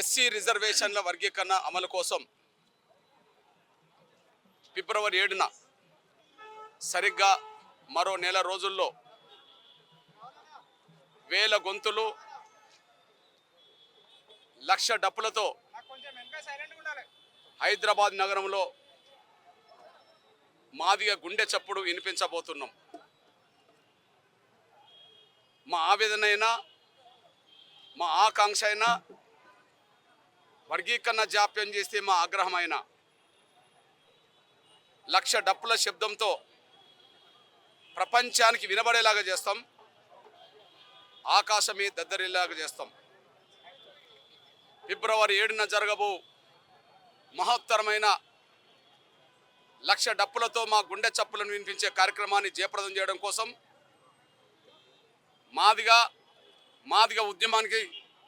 SC రిజర్వేషన్ల వర్గీకరణ అమలు కోసం ఫిబ్రవరి 7న సరిగ్గా మరో నెల రోజుల్లో వేల గొంతులు లక్ష డప్పులతో హైదరాబాద్ నగరంలో మాదిగ గుండె చప్పుడు వినిపించబోతున్నాం. మా ఆవేదన అయినా మా ఆకాంక్ష అయినా వర్గీకరణ జాప్యం చేస్తే మా ఆగ్రహమైన లక్ష డప్పుల శబ్దంతో ప్రపంచానికి వినబడేలాగా చేస్తాం. ఆకాశమే దద్దరిల్లాగా చేస్తాం. ఫిబ్రవరి 7న జరగబో మహత్తరమైన లక్ష డప్పులతో మా గుండె చప్పులను వినిపించే కార్యక్రమాన్ని జయప్రదం చేయడం కోసం మాదిగ ఉద్యమానికి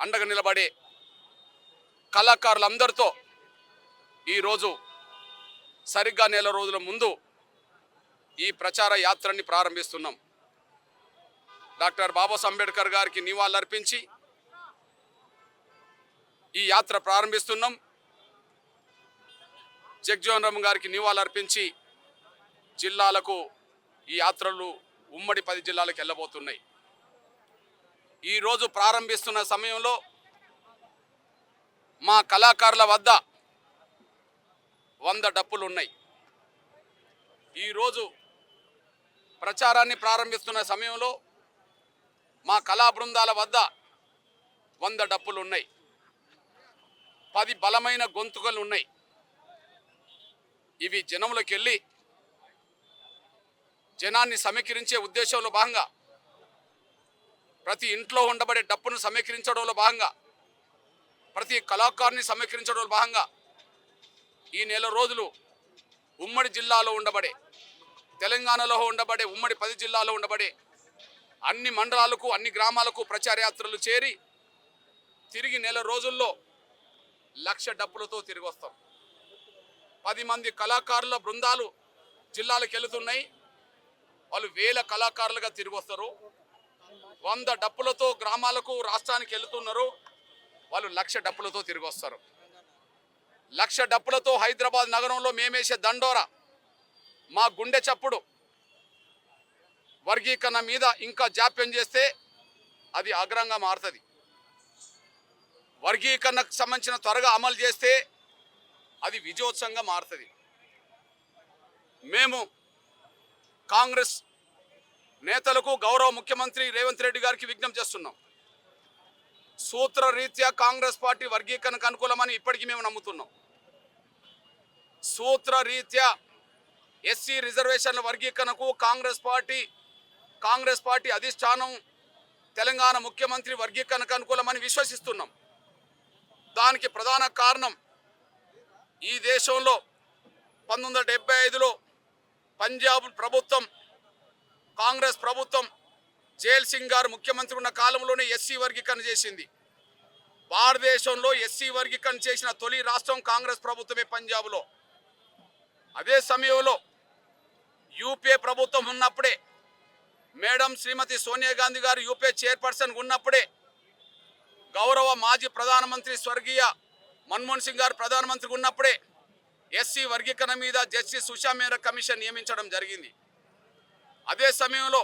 అండగా నిలబడే కళాకారులందరితో ఈరోజు సరిగ్గా నెల రోజుల ముందు ఈ ప్రచార యాత్రని ప్రారంభిస్తున్నాం. డాక్టర్ బాబాసాహెబ్ అంబేద్కర్ గారికి నివాళులర్పించి ఈ యాత్ర ప్రారంభిస్తున్నాం. జగ్జీవన్ రామ్ గారికి నివాళులర్పించి జిల్లాలకు ఈ యాత్రలు ఉమ్మడి 10 జిల్లాలకు వెళ్ళబోతున్నాయి. ఈరోజు ప్రారంభిస్తున్న సమయంలో మా కళాకారుల వద్ద 100 డప్పులు ఉన్నాయి. ఈరోజు ప్రచారాన్ని ప్రారంభిస్తున్న సమయంలో మా కళా బృందాల వద్ద 100 డప్పులు ఉన్నాయి. 10 బలమైన గొంతుకలు ఉన్నాయి. ఇవి జనంలోకి వెళ్ళి జనాన్ని సమీకరించే ఉద్దేశంలో భాగంగా ప్రతి ఇంట్లో ఉండబడే డప్పును సమీకరించడంలో భాగంగా ప్రతి కళాకారుని సమీకరించడంలో భాగంగా ఈ నెల రోజులు ఉమ్మడి జిల్లాలో ఉండబడే తెలంగాణలో ఉండబడే ఉమ్మడి 10 జిల్లాలో ఉండబడే అన్ని మండలాలకు అన్ని గ్రామాలకు ప్రచార యాత్రలు చేరి తిరిగి నెల రోజుల్లో లక్ష డప్పులతో తిరిగి వస్తాం. 10 మంది కళాకారుల బృందాలు జిల్లాలకు వెళుతున్నాయి. వాళ్ళు వేల కళాకారులుగా తిరిగి వస్తారు. 100 డప్పులతో గ్రామాలకు రాష్ట్రానికి వెళుతున్నారు. వాళ్ళు లక్ష డప్పులతో తిరిగి వస్తారు. లక్ష డప్పులతో హైదరాబాద్ నగరంలో మేమేసే దండోరా మా గుండె చప్పుడు వర్గీకరణ మీద ఇంకా జాప్యం చేస్తే అది అగ్రంగా మారుతుంది. వర్గీకరణకు సంబంధించిన త్వరగా అమలు చేస్తే అది విజయోత్సవంగా మారుతుంది. మేము కాంగ్రెస్ నేతలకు గౌరవ ముఖ్యమంత్రి రేవంత్ రెడ్డి గారికి విజ్ఞప్తి చేస్తున్నాం. సూత్రరీత్యా కాంగ్రెస్ పార్టీ వర్గీకరణకు అనుకూలమని ఇప్పటికీ మేము నమ్ముతున్నాం. సూత్రరీత్యా ఎస్సీ రిజర్వేషన్ల వర్గీకరణకు కాంగ్రెస్ పార్టీ అధిష్టానం తెలంగాణ ముఖ్యమంత్రి వర్గీకరణకు అనుకూలమని విశ్వసిస్తున్నాం. దానికి ప్రధాన కారణం ఈ దేశంలో 1975లో పంజాబ్ ప్రభుత్వం కాంగ్రెస్ ప్రభుత్వం జైల్ సింగ్ గారు ముఖ్యమంత్రి ఉన్న కాలంలోనే ఎస్సీ వర్గీకరణ చేసింది. భారతదేశంలో ఎస్సీ వర్గీకరణ చేసిన తొలి రాష్ట్రం కాంగ్రెస్ ప్రభుత్వమే పంజాబ్లో. అదే సమయంలో యూపీఏ ప్రభుత్వం ఉన్నప్పుడే మేడం శ్రీమతి సోనియా గాంధీ గారు యూపీఏ చైర్పర్సన్ ఉన్నప్పుడే గౌరవ మాజీ ప్రధానమంత్రి స్వర్గీయ మన్మోహన్ సింగ్ గారు ప్రధానమంత్రి ఉన్నప్పుడే ఎస్సీ వర్గీకరణ మీద జస్టిస్ ఉషా మేరా కమిషన్ నియమించడం జరిగింది. అదే సమయంలో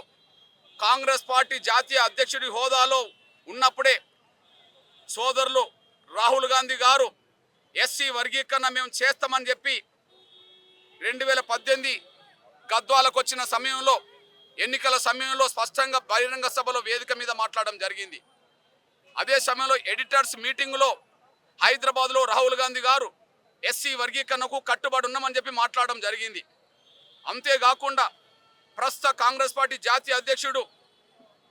కాంగ్రెస్ పార్టీ జాతీయ అధ్యక్షుడి హోదాలో ఉన్నప్పుడే సోదరులు రాహుల్ గాంధీ గారు ఎస్సీ వర్గీకరణ మేము చేస్తామని చెప్పి 2018 గద్వాలకు వచ్చిన సమయంలో ఎన్నికల సమయంలో స్పష్టంగా బహిరంగ సభలో వేదిక మీద మాట్లాడడం జరిగింది. అదే సమయంలో ఎడిటర్స్ మీటింగ్లో హైదరాబాద్లో రాహుల్ గాంధీ గారు ఎస్సీ వర్గీకరణకు కట్టుబడి ఉన్నామని చెప్పి మాట్లాడడం జరిగింది. అంతేకాకుండా ప్రస్తుత కాంగ్రెస్ పార్టీ జాతీయ అధ్యక్షుడు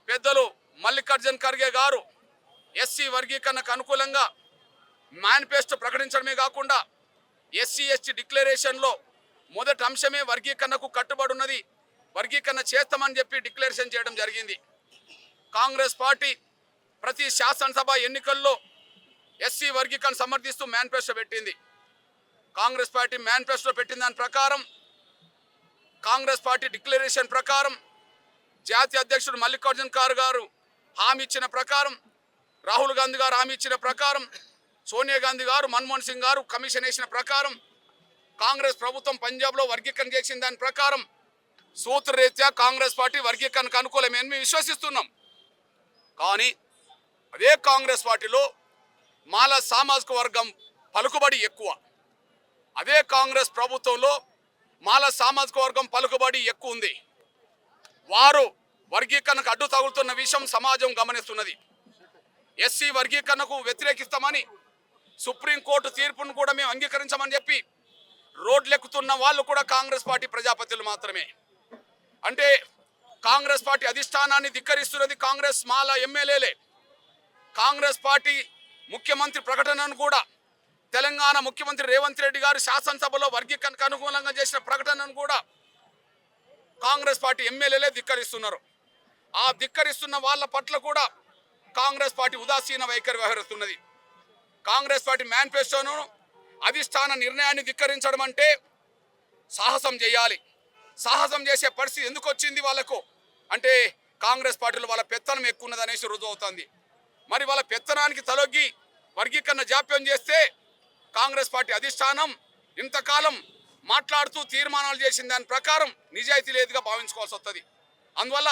పెద్దలు మల్లికార్జున్ ఖర్గే గారు ఎస్సీ వర్గీకరణకు అనుకూలంగా మేనిఫెస్టో ప్రకటించడమే కాకుండా ఎస్సీ ఎస్టీ డిక్లరేషన్లో మొదటి అంశమే వర్గీకరణకు కట్టుబడి ఉన్నది, వర్గీకరణ చేస్తామని చెప్పి డిక్లరేషన్ చేయడం జరిగింది. కాంగ్రెస్ పార్టీ ప్రతి శాసనసభ ఎన్నికల్లో ఎస్సీ వర్గీకరణ సమర్థిస్తూ మేనిఫెస్టో పెట్టింది. కాంగ్రెస్ పార్టీ మేనిఫెస్టో పెట్టిన దాని ప్రకారం కాంగ్రెస్ పార్టీ డిక్లరేషన్ ప్రకారం జాతీయ అధ్యక్షుడు మల్లికార్జున్ ఖర్గే గారు హామీ ఇచ్చిన ప్రకారం రాహుల్ గాంధీ గారు హామీ ఇచ్చిన ప్రకారం సోనియా గాంధీ గారు, మన్మోహన్ సింగ్ గారు కమిషన్ వేసిన ప్రకారం కాంగ్రెస్ ప్రభుత్వం పంజాబ్లో వర్గీకరణ చేసిన దాని ప్రకారం సూత్రరీత్యా కాంగ్రెస్ పార్టీ వర్గీకరణకు అనుకూలమే అని మేము విశ్వసిస్తున్నాం. కానీ అదే కాంగ్రెస్ పార్టీలో మాల సామాజిక వర్గం పలుకుబడి ఎక్కువ. అదే కాంగ్రెస్ ప్రభుత్వంలో మాల సామాజిక వర్గం పలుకుబడి ఎక్కువ ఉంది. వారు వర్గీకరణకు అడ్డు తగులుతున్న విషయం సమాజం గమనిస్తున్నది. ఎస్సీ వర్గీకరణకు వ్యతిరేకిస్తామని సుప్రీంకోర్టు తీర్పును కూడా మేము అంగీకరించమని చెప్పి రోడ్లెక్కుతున్న వాళ్ళు కూడా కాంగ్రెస్ పార్టీ ప్రజాపతిలు మాత్రమే. అంటే కాంగ్రెస్ పార్టీ అధిష్టానాన్ని ధిక్కరిస్తున్నది కాంగ్రెస్ మాల ఎమ్మెల్యేలే. కాంగ్రెస్ పార్టీ ముఖ్యమంత్రి ప్రకటనను కూడా, తెలంగాణ ముఖ్యమంత్రి రేవంత్ రెడ్డి గారు శాసనసభలో వర్గీకరణకు అనుకూలంగా చేసిన ప్రకటనను కూడా కాంగ్రెస్ పార్టీ ఎమ్మెల్యేలే ధిక్కరిస్తున్నారు. ఆ ధిక్కరిస్తున్న వాళ్ళ పట్ల కూడా కాంగ్రెస్ పార్టీ ఉదాసీన వైఖరి వ్యవహరిస్తున్నది. కాంగ్రెస్ పార్టీ మేనిఫెస్టోను అధిష్టాన నిర్ణయాన్ని ధిక్కరించడం అంటే సాహసం చేయాలి. సాహసం చేసే పరిస్థితి ఎందుకు వచ్చింది వాళ్ళకు అంటే కాంగ్రెస్ పార్టీలో వాళ్ళ పెత్తనం ఎక్కువ ఉన్నదనేసి రుజువు అవుతుంది. మరి వాళ్ళ పెత్తనానికి తలొగ్గి వర్గీకరణ జాప్యం చేస్తే కాంగ్రెస్ పార్టీ అధిష్టానం ఇంతకాలం మాట్లాడుతూ తీర్మానాలు చేసిన దాని ప్రకారం నిజాయితీ లేదుగా భావించుకోవాల్సి వస్తుంది. అందువల్ల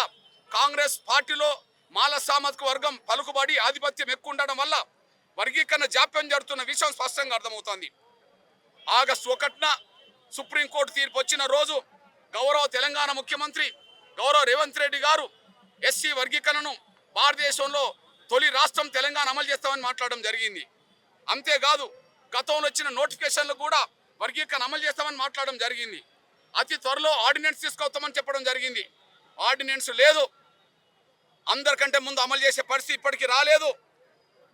కాంగ్రెస్ పార్టీలో మాల సామాజిక వర్గం పలుకుబడి ఆధిపత్యం ఎక్కువ ఉండడం వల్ల వర్గీకరణ జాప్యం జరుగుతున్న విషయం స్పష్టంగా అర్థమవుతోంది. ఆగస్టు 1న సుప్రీంకోర్టు తీర్పు వచ్చిన రోజు గౌరవ తెలంగాణ ముఖ్యమంత్రి గౌరవ రేవంత్ రెడ్డి గారు ఎస్సీ వర్గీకరణను భారతదేశంలో తొలి రాష్ట్రం తెలంగాణ అమలు చేస్తామని మాట్లాడడం జరిగింది. అంతేకాదు గతంలో వచ్చిన నోటిఫికేషన్లు కూడా వర్గీకరణ అమలు చేస్తామని మాట్లాడడం జరిగింది. అతి త్వరలో ఆర్డినెన్స్ తీసుకొస్తామని చెప్పడం జరిగింది. ఆర్డినెన్స్ లేదు, అందరికంటే ముందు అమలు చేసే పరిస్థితి ఇప్పటికీ రాలేదు.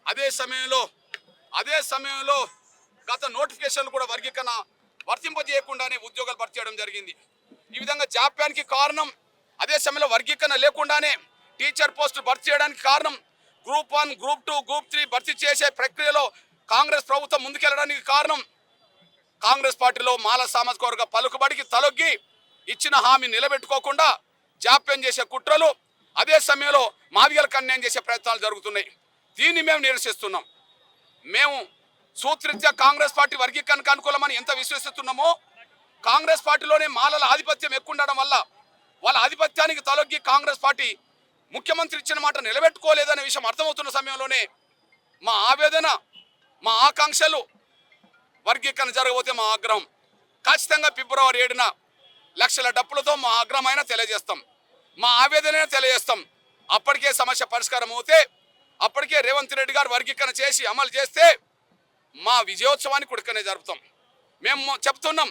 అదే సమయంలో గత నోటిఫికేషన్లు కూడా వర్గీకరణ వర్తింపజేయకుండానే ఉద్యోగాలు భర్తీ చేయడం జరిగింది. ఈ విధంగా జాప్యానికి కారణం అదే సమయంలో వర్గీకరణ లేకుండానే టీచర్ పోస్టులు భర్తీ చేయడానికి కారణం గ్రూప్ 1, గ్రూప్ 2, గ్రూప్ 3 భర్తీ చేసే ప్రక్రియలో కాంగ్రెస్ ప్రభుత్వం ముందుకెళ్లడానికి కారణం కాంగ్రెస్ పార్టీలో మాల సామాజిక వర్గ పలుకుబడికి తలొగ్గి ఇచ్చిన హామీ నిలబెట్టుకోకుండా జాప్యం చేసే కుట్రలు, అదే సమయంలో మాదిగలకు అన్యాయం చేసే ప్రయత్నాలు జరుగుతున్నాయి. దీన్ని మేము నిరసిస్తున్నాం. మేము సూత్రరీత్యా కాంగ్రెస్ పార్టీ వర్గీకరణకు అనుకూలమని ఎంత విశ్వసిస్తున్నామో కాంగ్రెస్ పార్టీలోనే మాలల ఆధిపత్యం ఎక్కువ ఉండడం వల్ల వాళ్ళ ఆధిపత్యానికి తలొగ్గి కాంగ్రెస్ పార్టీ ముఖ్యమంత్రి ఇచ్చిన మాట నిలబెట్టుకోలేదనే విషయం అర్థమవుతున్న సమయంలోనే మా ఆవేదన, మా ఆకాంక్షలు వర్గీకరణ జరగబోతే మా ఆగ్రహం ఖచ్చితంగా ఫిబ్రవరి 7న లక్షల డప్పులతో మా ఆగ్రహమైనా తెలియజేస్తాం, మా ఆవేదన తెలియజేస్తాం. అప్పటికే సమస్య పరిష్కారం అవుతే, అప్పటికే రేవంత్ రెడ్డి గారు వర్గీకరణ చేసి అమలు చేస్తే మా విజయోత్సవాన్ని కుడుకనే జరుపుతాం. మేము చెప్తున్నాం,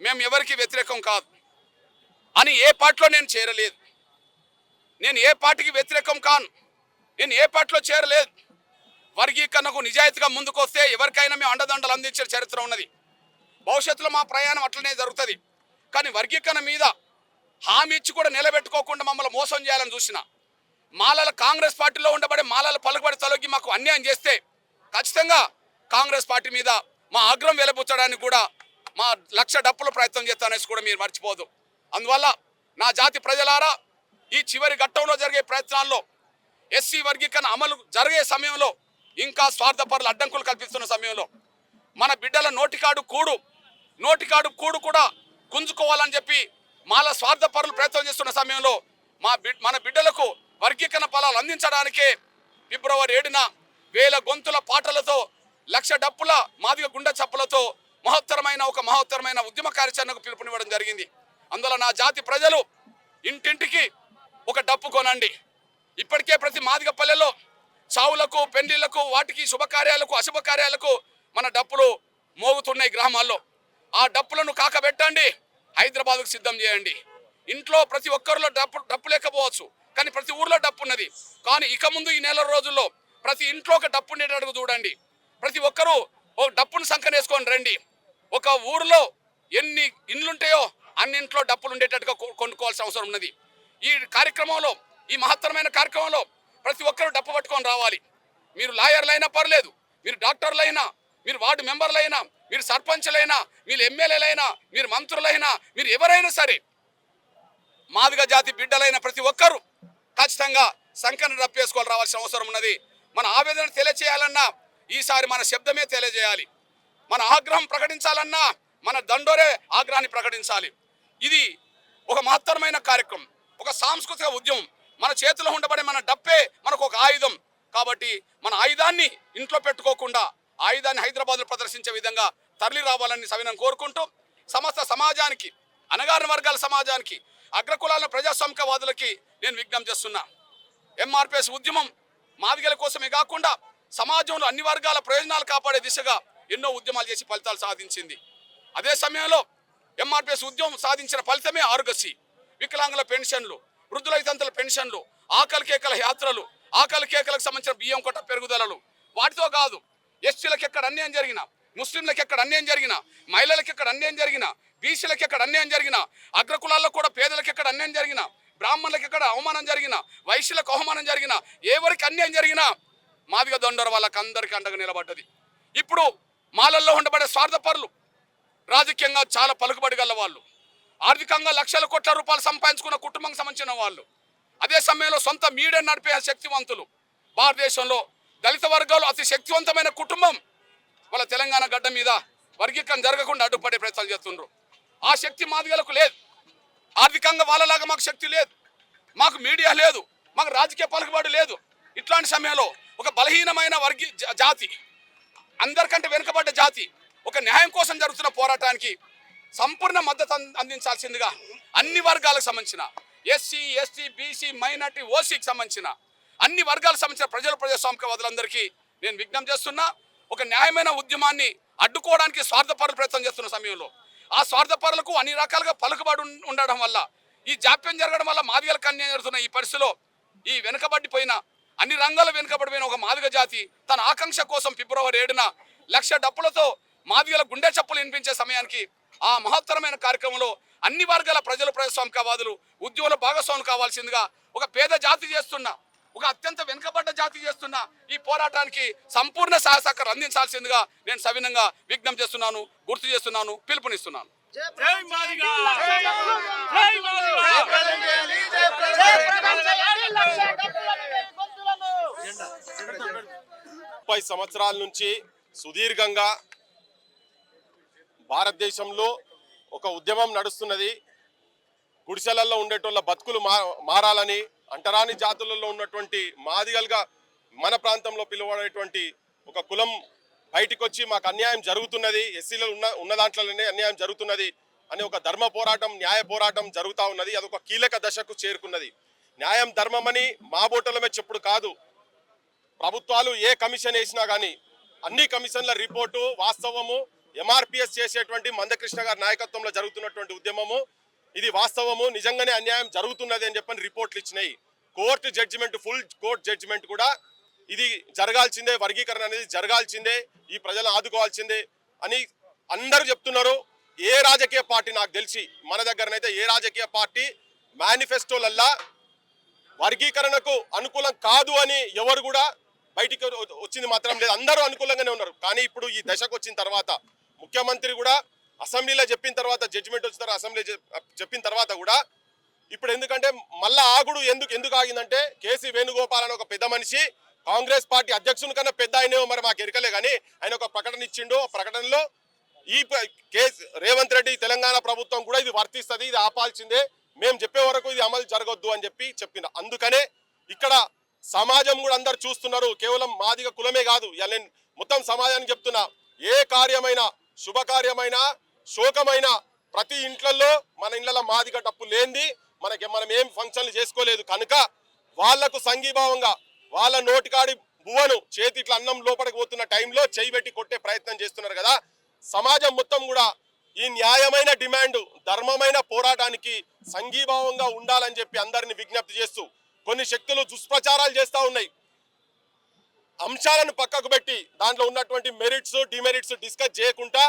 మేము ఎవరికి వ్యతిరేకం కాదు అని. ఏ పార్టీలో నేను చేరలేదు, నేను ఏ పార్టీకి వ్యతిరేకం కాను, నేను ఏ పార్టీలో చేరలేదు. వర్గీకరణకు నిజాయితీగా ముందుకు వస్తే ఎవరికైనా మేము అండదండలు అందించే చరిత్ర ఉన్నది. భవిష్యత్తులో మా ప్రయాణం అట్లనే జరుగుతుంది. కానీ వర్గీకరణ మీద హామీ ఇచ్చి కూడా నిలబెట్టుకోకుండా మమ్మల్ని మోసం చేయాలని చూసిన మాలల కాంగ్రెస్ పార్టీలో ఉండబడే మాలల పలుకుబడి తొలగి మాకు అన్యాయం చేస్తే ఖచ్చితంగా కాంగ్రెస్ పార్టీ మీద మా ఆగ్రహం వెలబుచ్చడానికి కూడా మా లక్ష డప్పుల ప్రయత్నం చేస్తానేసి కూడా మీరు మర్చిపోదు. అందువల్ల నా జాతి ప్రజలారా, ఈ చివరి ఘట్టంలో జరిగే ప్రయత్నాల్లో ఎస్సీ వర్గీకరణ అమలు జరిగే సమయంలో, ఇంకా స్వార్థపరులు అడ్డంకులు కల్పిస్తున్న సమయంలో, మన బిడ్డల నోటికాడు కూడు కూడా గుంజుకోవాలని చెప్పి మాల స్వార్థపరులు ప్రయత్నం చేస్తున్న సమయంలో మన బిడ్డలకు వర్గీకరణ ఫలాలు అందించడానికే ఫిబ్రవరి 7న 1000 గొంతుల పాటలతో, లక్ష డప్పుల మాదిగ గుండె చప్పులతో మహోత్తరమైన ఉద్యమ కార్యాచరణకు పిలుపునివ్వడం జరిగింది. అందువల్ల నా జాతి ప్రజలు ఇంటింటికి ఒక డప్పు కొనండి. ఇప్పటికే ప్రతి మాదిగ పల్లెల్లో చావులకు, పెండ్లిళ్లకు, వాటికి శుభకార్యాలకు, అశుభకార్యాలకు మన డప్పులు మోగుతున్నాయి గ్రామాల్లో. ఆ డప్పులను కాకబెట్టండి, హైదరాబాద్కు సిద్ధం చేయండి. ఇంట్లో ప్రతి ఒక్కరిలో డప్పు లేకపోవచ్చు, కానీ ప్రతి ఊర్లో డప్పు ఉన్నది. కానీ ఇక ముందు ఈ నెల రోజుల్లో ప్రతి ఇంట్లో ఒక డప్పు ఉండేటట్టుగా చూడండి. ప్రతి ఒక్కరూ ఓ డప్పును సంకనేసుకొని రండి. ఒక ఊరిలో ఎన్ని ఇండ్లుంటాయో అన్ని ఇంట్లో డప్పులు ఉండేటట్టుగా కొనుక్కోవాల్సిన అవసరం ఉన్నది. ఈ కార్యక్రమంలో, ఈ మహత్తరమైన కార్యక్రమంలో ప్రతి ఒక్కరూ డప్పు పట్టుకొని రావాలి. మీరు లాయర్లైనా పర్లేదు, మీరు డాక్టర్లైనా, మీరు వార్డు మెంబర్లైనా, మీరు సర్పంచ్లైనా, మీరు ఎమ్మెల్యేలైనా, మీరు మంత్రులైనా, మీరు ఎవరైనా సరే, మాదిగ జాతి బిడ్డలైన ప్రతి ఒక్కరూ ఖచ్చితంగా సంకన డప్పేసుకోవాలి రావాల్సిన అవసరం ఉన్నది. మన ఆవేదన తెలియచేయాలన్నా ఈసారి మన శబ్దమే తెలియజేయాలి. మన ఆగ్రహం ప్రకటించాలన్నా మన దండోరే ఆగ్రహాన్ని ప్రకటించాలి. ఇది ఒక మహత్తరమైన కార్యక్రమం, ఒక సాంస్కృతిక ఉద్యమం. మన చేతిలో ఉండబడే మన డప్పే మనకు ఒక ఆయుధం. కాబట్టి మన ఆయుధాన్ని ఇంట్లో పెట్టుకోకుండా ఆయుధాన్ని హైదరాబాద్లో ప్రదర్శించే విధంగా తరలి రావాలని సవినం కోరుకుంటూ, సమస్త సమాజానికి, అణగారిన వర్గాల సమాజానికి, అగ్రకులాల ప్రజాస్వామికవాదులకి నేను విజ్ఞప్తి చేస్తున్నా. ఎంఆర్పిఎస్ ఉద్యమం మాదిగల కోసమే కాకుండా సమాజంలో అన్ని వర్గాల ప్రయోజనాలు కాపాడే దిశగా ఎన్నో ఉద్యమాలు చేసి ఫలితాలు సాధించింది. అదే సమయంలో ఎంఆర్పిఎస్ ఉద్యమం సాధించిన ఫలితమే ఆరోగ్యశ్రీ, వికలాంగుల పెన్షన్లు, వృద్ధుల తంతుల పెన్షన్లు, ఆకలి కేకల యాత్రలు, ఆకలి కేకలకు సంబంధించిన బియ్యం కొట్ట పెరుగుదలలు. వాటితో కాదు, ఎస్టీలకు ఎక్కడ అన్యాయం జరిగినా, ముస్లింలకు ఎక్కడ అన్యాయం జరిగినా, మహిళలకు ఎక్కడ అన్యాయం జరిగినా, బీసీలకు ఎక్కడ అన్యాయం జరిగినా, అగ్రకులాల్లో కూడా పేదలకు ఎక్కడ అన్యాయం జరిగినా, బ్రాహ్మణులకు ఎక్కడ అవమానం జరిగినా, వైశ్యులకు అవమానం జరిగినా, ఎవరికి అన్యాయం జరిగినా మాదిగ దొండర వాళ్ళకి అందరికీ అండగా నిలబడ్డది. ఇప్పుడు మాలల్లో ఉండబడే స్వార్థపరులు రాజకీయంగా చాలా పలుకుబడి గల వాళ్ళు, ఆర్థికంగా లక్షల కోట్ల రూపాయలు సంపాదించుకున్న కుటుంబానికి సంబంధించిన వాళ్ళు, అదే సమయంలో సొంత మీడియా నడిపే శక్తివంతులు. భారతదేశంలో దళిత వర్గాలు అతి శక్తివంతమైన కుటుంబం వాళ్ళ తెలంగాణ గడ్డ మీద వర్గీకరణ జరగకుండా అడ్డుపడే ప్రయత్నాలు చేస్తుండ్రు. ఆ శక్తి మాదిగలకు లేదు. ఆర్థికంగా వాళ్ళలాగా మాకు శక్తి లేదు, మాకు మీడియా లేదు, మాకు రాజకీయ పలుకుబడి లేదు. ఇట్లాంటి సమయంలో ఒక బలహీనమైన జాతి, అందరికంటే వెనుకబడ్డ జాతి ఒక న్యాయం కోసం జరుగుతున్న పోరాటానికి సంపూర్ణ మద్దతు అందించాల్సిందిగా అన్ని వర్గాలకు సంబంధించిన ఎస్సీ, ఎస్టీ, బీసీ, మైనార్టీ, ఓసీకి సంబంధించిన అన్ని వర్గాలకు సంబంధించిన ప్రజాస్వామికవాదులందరికీ నేను విజ్ఞప్తి చేస్తున్నా. ఒక న్యాయమైన ఉద్యమాన్ని అడ్డుకోవడానికి స్వార్థపరులు ప్రయత్నం చేస్తున్న సమయంలో ఆ స్వార్థపరులకు అన్ని రకాలుగా పలుకుబడి ఉండడం వల్ల, ఈ జాప్యం జరగడం వల్ల మాదిగలకు అన్యాయం జరుగుతున్న ఈ పరిస్థితిలో ఈ వెనుకబడిపోయిన, అన్ని రంగాల్లో వెనుకబడిపోయిన ఒక మాదిగ జాతి తన ఆకాంక్ష కోసం ఫిబ్రవరి 7న 1,00,000 డప్పులతో మాదిగల గుండె చప్పులు వినిపించే సమయానికి ఆ మహత్తరమైన కార్యక్రమంలో అన్ని వర్గాల ప్రజలు, ప్రజాస్వామికవాదులు ఉద్యమంలో భాగస్వాములు కావాల్సిందిగా, ఒక పేద జాతి చేస్తున్న, ఒక అత్యంత వెనుకబడ్డ జాతి చేస్తున్న ఈ పోరాటానికి సంపూర్ణ సహకారం అందించాల్సిందిగా నేను సవినంగా విజ్ఞప్తి చేస్తున్నాను, గుర్తు చేస్తున్నాను, పిలుపునిస్తున్నాను. సంవత్సరాల నుంచి సుదీర్ఘంగా భారతదేశంలో ఒక ఉద్యమం నడుస్తున్నది. గుడిసెలలో ఉండేటోళ్ళ బతుకులు మారాలని, అంటరాని జాతులలో ఉన్నటువంటి మాదిగలుగా మన ప్రాంతంలో పిలువబడేటువంటి ఒక కులం బయటికి వచ్చి మాకు అన్యాయం జరుగుతున్నది, ఎస్సీలో ఉన్న దాంట్లోనే అన్యాయం జరుగుతున్నది అని ఒక ధర్మ పోరాటం, న్యాయ పోరాటం జరుగుతూ ఉన్నది. అదొక కీలక దశకు చేరుకున్నది. న్యాయం ధర్మం అని మా బోటలమే చెప్పుడు కాదు, ప్రభుత్వాలు ఏ కమిషన్ వేసినా కానీ అన్ని కమిషన్ల రిపోర్టు వాస్తవము. ఎంఆర్పిఎస్ చేసేటువంటి మందకృష్ణ గారి నాయకత్వంలో జరుగుతున్నటువంటి ఉద్యమము ఇది వాస్తవము, నిజంగానే అన్యాయం జరుగుతున్నది అని చెప్పని రిపోర్ట్లు ఇచ్చినాయి. Court judgement, full court judgement కూడా ఇది జరగాల్సిందే, వర్గీకరణ అనేది జరగాల్సిందే, ఈ ప్రజలను ఆదుకోవాల్సిందే అని అందరూ చెప్తున్నారు. ఏ రాజకీయ పార్టీ, నాకు తెలిసి మన దగ్గరనైతే ఏ రాజకీయ పార్టీ మేనిఫెస్టోలల్లా వర్గీకరణకు అనుకూలం కాదు అని ఎవరు కూడా బయటికి వచ్చింది మాత్రం లేదు. అందరూ అనుకూలంగానే ఉన్నారు. కానీ ఇప్పుడు ఈ దశకు వచ్చిన తర్వాత ముఖ్యమంత్రి కూడా అసెంబ్లీలో చెప్పిన తర్వాత, జడ్జిమెంట్ వచ్చిన తర్వాత అసెంబ్లీ చెప్పిన తర్వాత కూడా ఇప్పుడు ఎందుకంటే మళ్ళా ఆగుడు ఎందుకు ఆగిందంటే, కేసీ వేణుగోపాల్ అని ఒక పెద్ద మనిషి, కాంగ్రెస్ పార్టీ అధ్యక్షుని కన్నా పెద్ద ఆయనేమో మరి మాకు ఎరకలే, కానీ ఆయన ఒక ప్రకటన ఇచ్చిండు. ఆ ప్రకటనలో ఈ రేవంత్ రెడ్డి తెలంగాణ ప్రభుత్వం కూడా ఇది వర్తిస్తుంది, ఇది ఆపాల్సిందే, మేము చెప్పే వరకు ఇది అమలు జరగొద్దు అని చెప్పిన. అందుకనే ఇక్కడ సమాజం కూడా అందరు చూస్తున్నారు. కేవలం మాదిగ కులమే కాదు, నేను మొత్తం సమాజానికి చెప్తున్నా, ఏ కార్యమైనా, శుభకార్యమైనా, శోకమైన ప్రతి ఇంట్లలో మన ఇళ్లలో మాదిగ డప్పు లేనిది మనం ఏం ఫంక్షన్లు చేసుకోలేదు కనుక వాళ్లకు సంఘీభావంగా వాళ్ళ నోటికాడి బువ్వను చేతి ఇట్లా అన్నం లోపలికి పోతున్న టైంలో చేయి పెట్టి కొట్టే ప్రయత్నం చేస్తున్నారు కదా. సమాజం మొత్తం కూడా ఈ న్యాయమైన డిమాండ్, ధర్మమైన పోరాటానికి సంఘీభావంగా ఉండాలని చెప్పి అందరిని విజ్ఞప్తి చేస్తూ, కొన్ని శక్తులు దుష్ప్రచారాలు చేస్తూ ఉన్నాయి. అంశాలను పక్కకు పెట్టి దాంట్లో ఉన్నటువంటి మెరిట్స్, డిమెరిట్స్ డిస్కస్ చేయకుండా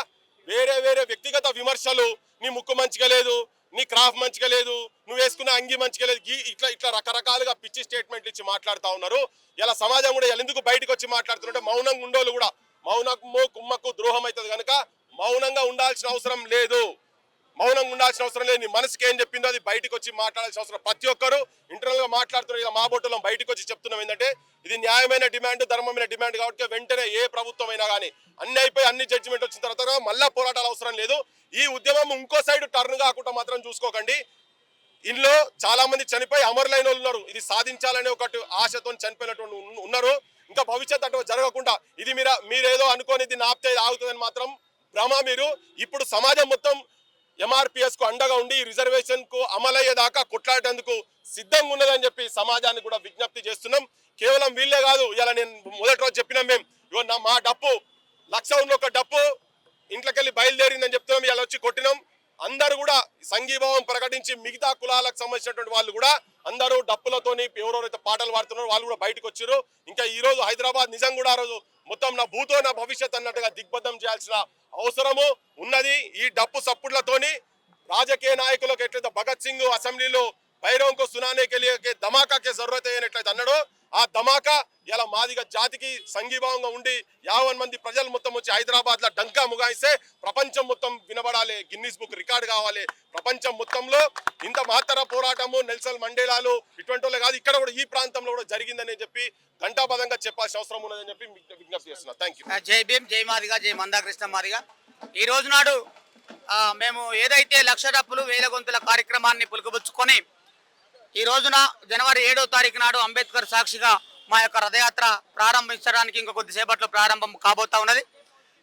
వేరే వ్యక్తిగత విమర్శలు, నీ ముక్కు మంచిగా లేదు, నీ క్రాఫ్ మంచిగా లేదు, నువ్వు వేసుకున్న అంగి మంచిగా లేదు, ఇట్లా రకరకాలుగా పిచ్చి స్టేట్మెంట్లు ఇచ్చి మాట్లాడుతూ ఉన్నారు. ఇలా సమాజం కూడా ఎందుకు బయటకు వచ్చి మాట్లాడుతుంటే, మౌనంగా ఉండోళ్ళు కూడా మౌనము కుమ్మకు ద్రోహం అవుతుంది కనుక మౌనంగా ఉండాల్సిన అవసరం లేదు. మౌనంగా ఉండాల్సిన అవసరం లేదు. నీ మనసుకి ఏం చెప్పిందో అది బయటకు వచ్చి మాట్లాడాల్సిన అవసరం. ప్రతి ఒక్కరు ఇంటర్నల్ గా మాట్లాడుతున్నారు. మా బొట్టులో బయటకు వచ్చి చెప్తున్నాం ఏంటంటే ఇది న్యాయమైన డిమాండ్, ధర్మమైన డిమాండ్ కాబట్టి వెంటనే ఏ ప్రభుత్వం అయినా కానీ అన్ని అయిపోయి అన్ని జడ్జిమెంట్ వచ్చిన తర్వాత మళ్ళా పోరాటాలు అవసరం లేదు. ఈ ఉద్యమం ఇంకో సైడ్ టర్న్ కాకుండా మాత్రం చూసుకోకండి. ఇందులో చాలా మంది చనిపోయి అమరులైన వాళ్ళు ఉన్నారు. ఇది సాధించాలనే ఒకటి ఆశతో చనిపోయినటువంటి ఉన్నారు. ఇంకా భవిష్యత్ అటు జరగకుండా ఇది మీరేదో అనుకోని ఇది ఆపితే ఆగుతుందని మాత్రం భ్రమ. మీరు ఇప్పుడు సమాజం మొత్తం ఎంఆర్పిఎస్ కు అండగా ఉండి రిజర్వేషన్ కు అమలయ్యేదాకా కొట్లాడేందుకు సిద్ధంగా ఉన్నదని చెప్పి సమాజాన్ని కూడా విజ్ఞప్తి చేస్తున్నాం. కేవలం వీళ్ళే కాదు, ఇలా నేను మొదటి రోజు చెప్పినాం మేము, మా డప్పు 1,00,000 ఉన్న ఒక డప్పు ఇంట్లోకెళ్ళి బయలుదేరిందని చెప్తున్నాం. ఇలా వచ్చి కొట్టినాం. అందరూ కూడా సంఘీభావం ప్రకటించి మిగతా కులాలకు సంబంధించినటువంటి వాళ్ళు కూడా అందరూ డప్పులతోని ఎవరెవరైతే పాటలు పాడుతున్నారో వాళ్ళు కూడా బయటకు వచ్చారు. ఇంకా ఈ రోజు హైదరాబాద్ నిజం కూడా ఆ రోజు మొత్తం నా భూతో నా భవిష్యత్ అన్నట్టుగా దిగ్బంధం చేయాల్సిన అవసరము ఉన్నది. ఈ డప్పు సప్పుడ్లతోని రాజకీయ నాయకులకు ఎట్లయితే భగత్ సింగ్ అసెంబ్లీలో భైరవంకు సునానేకి ధమాకాకే జరూరత్ అయినట్లయితే అన్నాడో ఆ ధమాకా ఇలా మాదిగ జాతికి సంఘీభావంగా ఉండి 50 మంది ప్రజలు మొత్తం వచ్చి హైదరాబాద్ లో డంకా ముగాయిస్తే ప్రపంచం మొత్తం వినబడాలి, గిన్నిస్ బుక్ రికార్డు కావాలి. ప్రపంచం మొత్తంలో ఇంత మహత్తర పోరాటము నెల్సన్ మండేలాలు ఇటువంటి వాళ్ళే కాదు, ఇక్కడ కూడా ఈ ప్రాంతంలో కూడా జరిగిందని చెప్పి ఘంటాపదంగా చెప్పాల్సిన అవసరం ఉన్నదని చెప్పి విజ్ఞప్తి చేస్తున్నా. Thank you. జై భీమ్, జై మాదిగా, జై మందాకృష్ణ మాదిగా. ఈ రోజు నాడు మేము ఏదైతే 1,00,000 డప్పులు 1000 గొంతుల కార్యక్రమాన్ని పులుకుపుచ్చుకొని ఈ రోజున జనవరి 7వ తారీఖు నాడు అంబేద్కర్ సాక్షిగా మా యొక్క రథయాత్ర ప్రారంభించడానికి ఇంకా కొద్దిసేపట్లో ప్రారంభం కాబోతా ఉన్నది.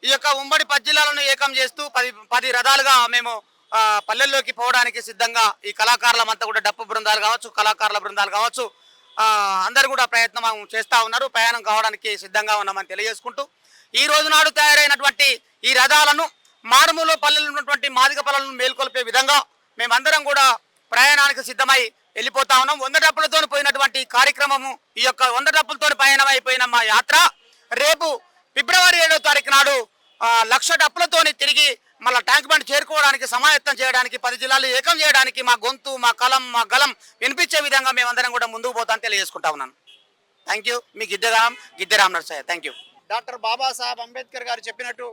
ఈ యొక్క ఉమ్మడి 10 జిల్లాలను ఏకం చేస్తూ 10 రథాలుగా మేము పల్లెల్లోకి పోవడానికి సిద్ధంగా ఈ కళాకారులమంతా కూడా డప్పు బృందాలు కావచ్చు, కళాకారుల బృందాలు కావచ్చు, అందరూ కూడా ప్రయత్నం చేస్తూ ఉన్నారు. ప్రయాణం కావడానికి సిద్ధంగా ఉన్నామని తెలియజేసుకుంటూ ఈ రోజు నాడు తయారైనటువంటి ఈ రథాలను మారుమూల పల్లెలు ఉన్నటువంటి మాదిగ పల్లెలను మేల్కొల్పే విధంగా మేమందరం కూడా ప్రయాణానికి సిద్ధమై వెళ్ళిపోతా ఉన్నాం. 100 డప్పులతో పోయినటువంటి కార్యక్రమము, ఈ యొక్క 100 డప్పులతో పయనమైపోయిన మా యాత్ర రేపు ఫిబ్రవరి 7వ తారీఖు నాడు 1,00,000 డప్పులతోని తిరిగి మళ్ళీ ట్యాంక్ బండ్ చేరుకోవడానికి సమాయత్తం చేయడానికి 10 జిల్లాలు ఏకం చేయడానికి మా గొంతు, మా కలం, మా గలం వినిపించే విధంగా మేమందరం కూడా ముందుకు పోతామని తెలియజేసుకుంటా ఉన్నాను. Thank you. మీ Gidderam Narsaiah. Thank you. Doctor Babasaheb Ambedkar గారు చెప్పినట్టు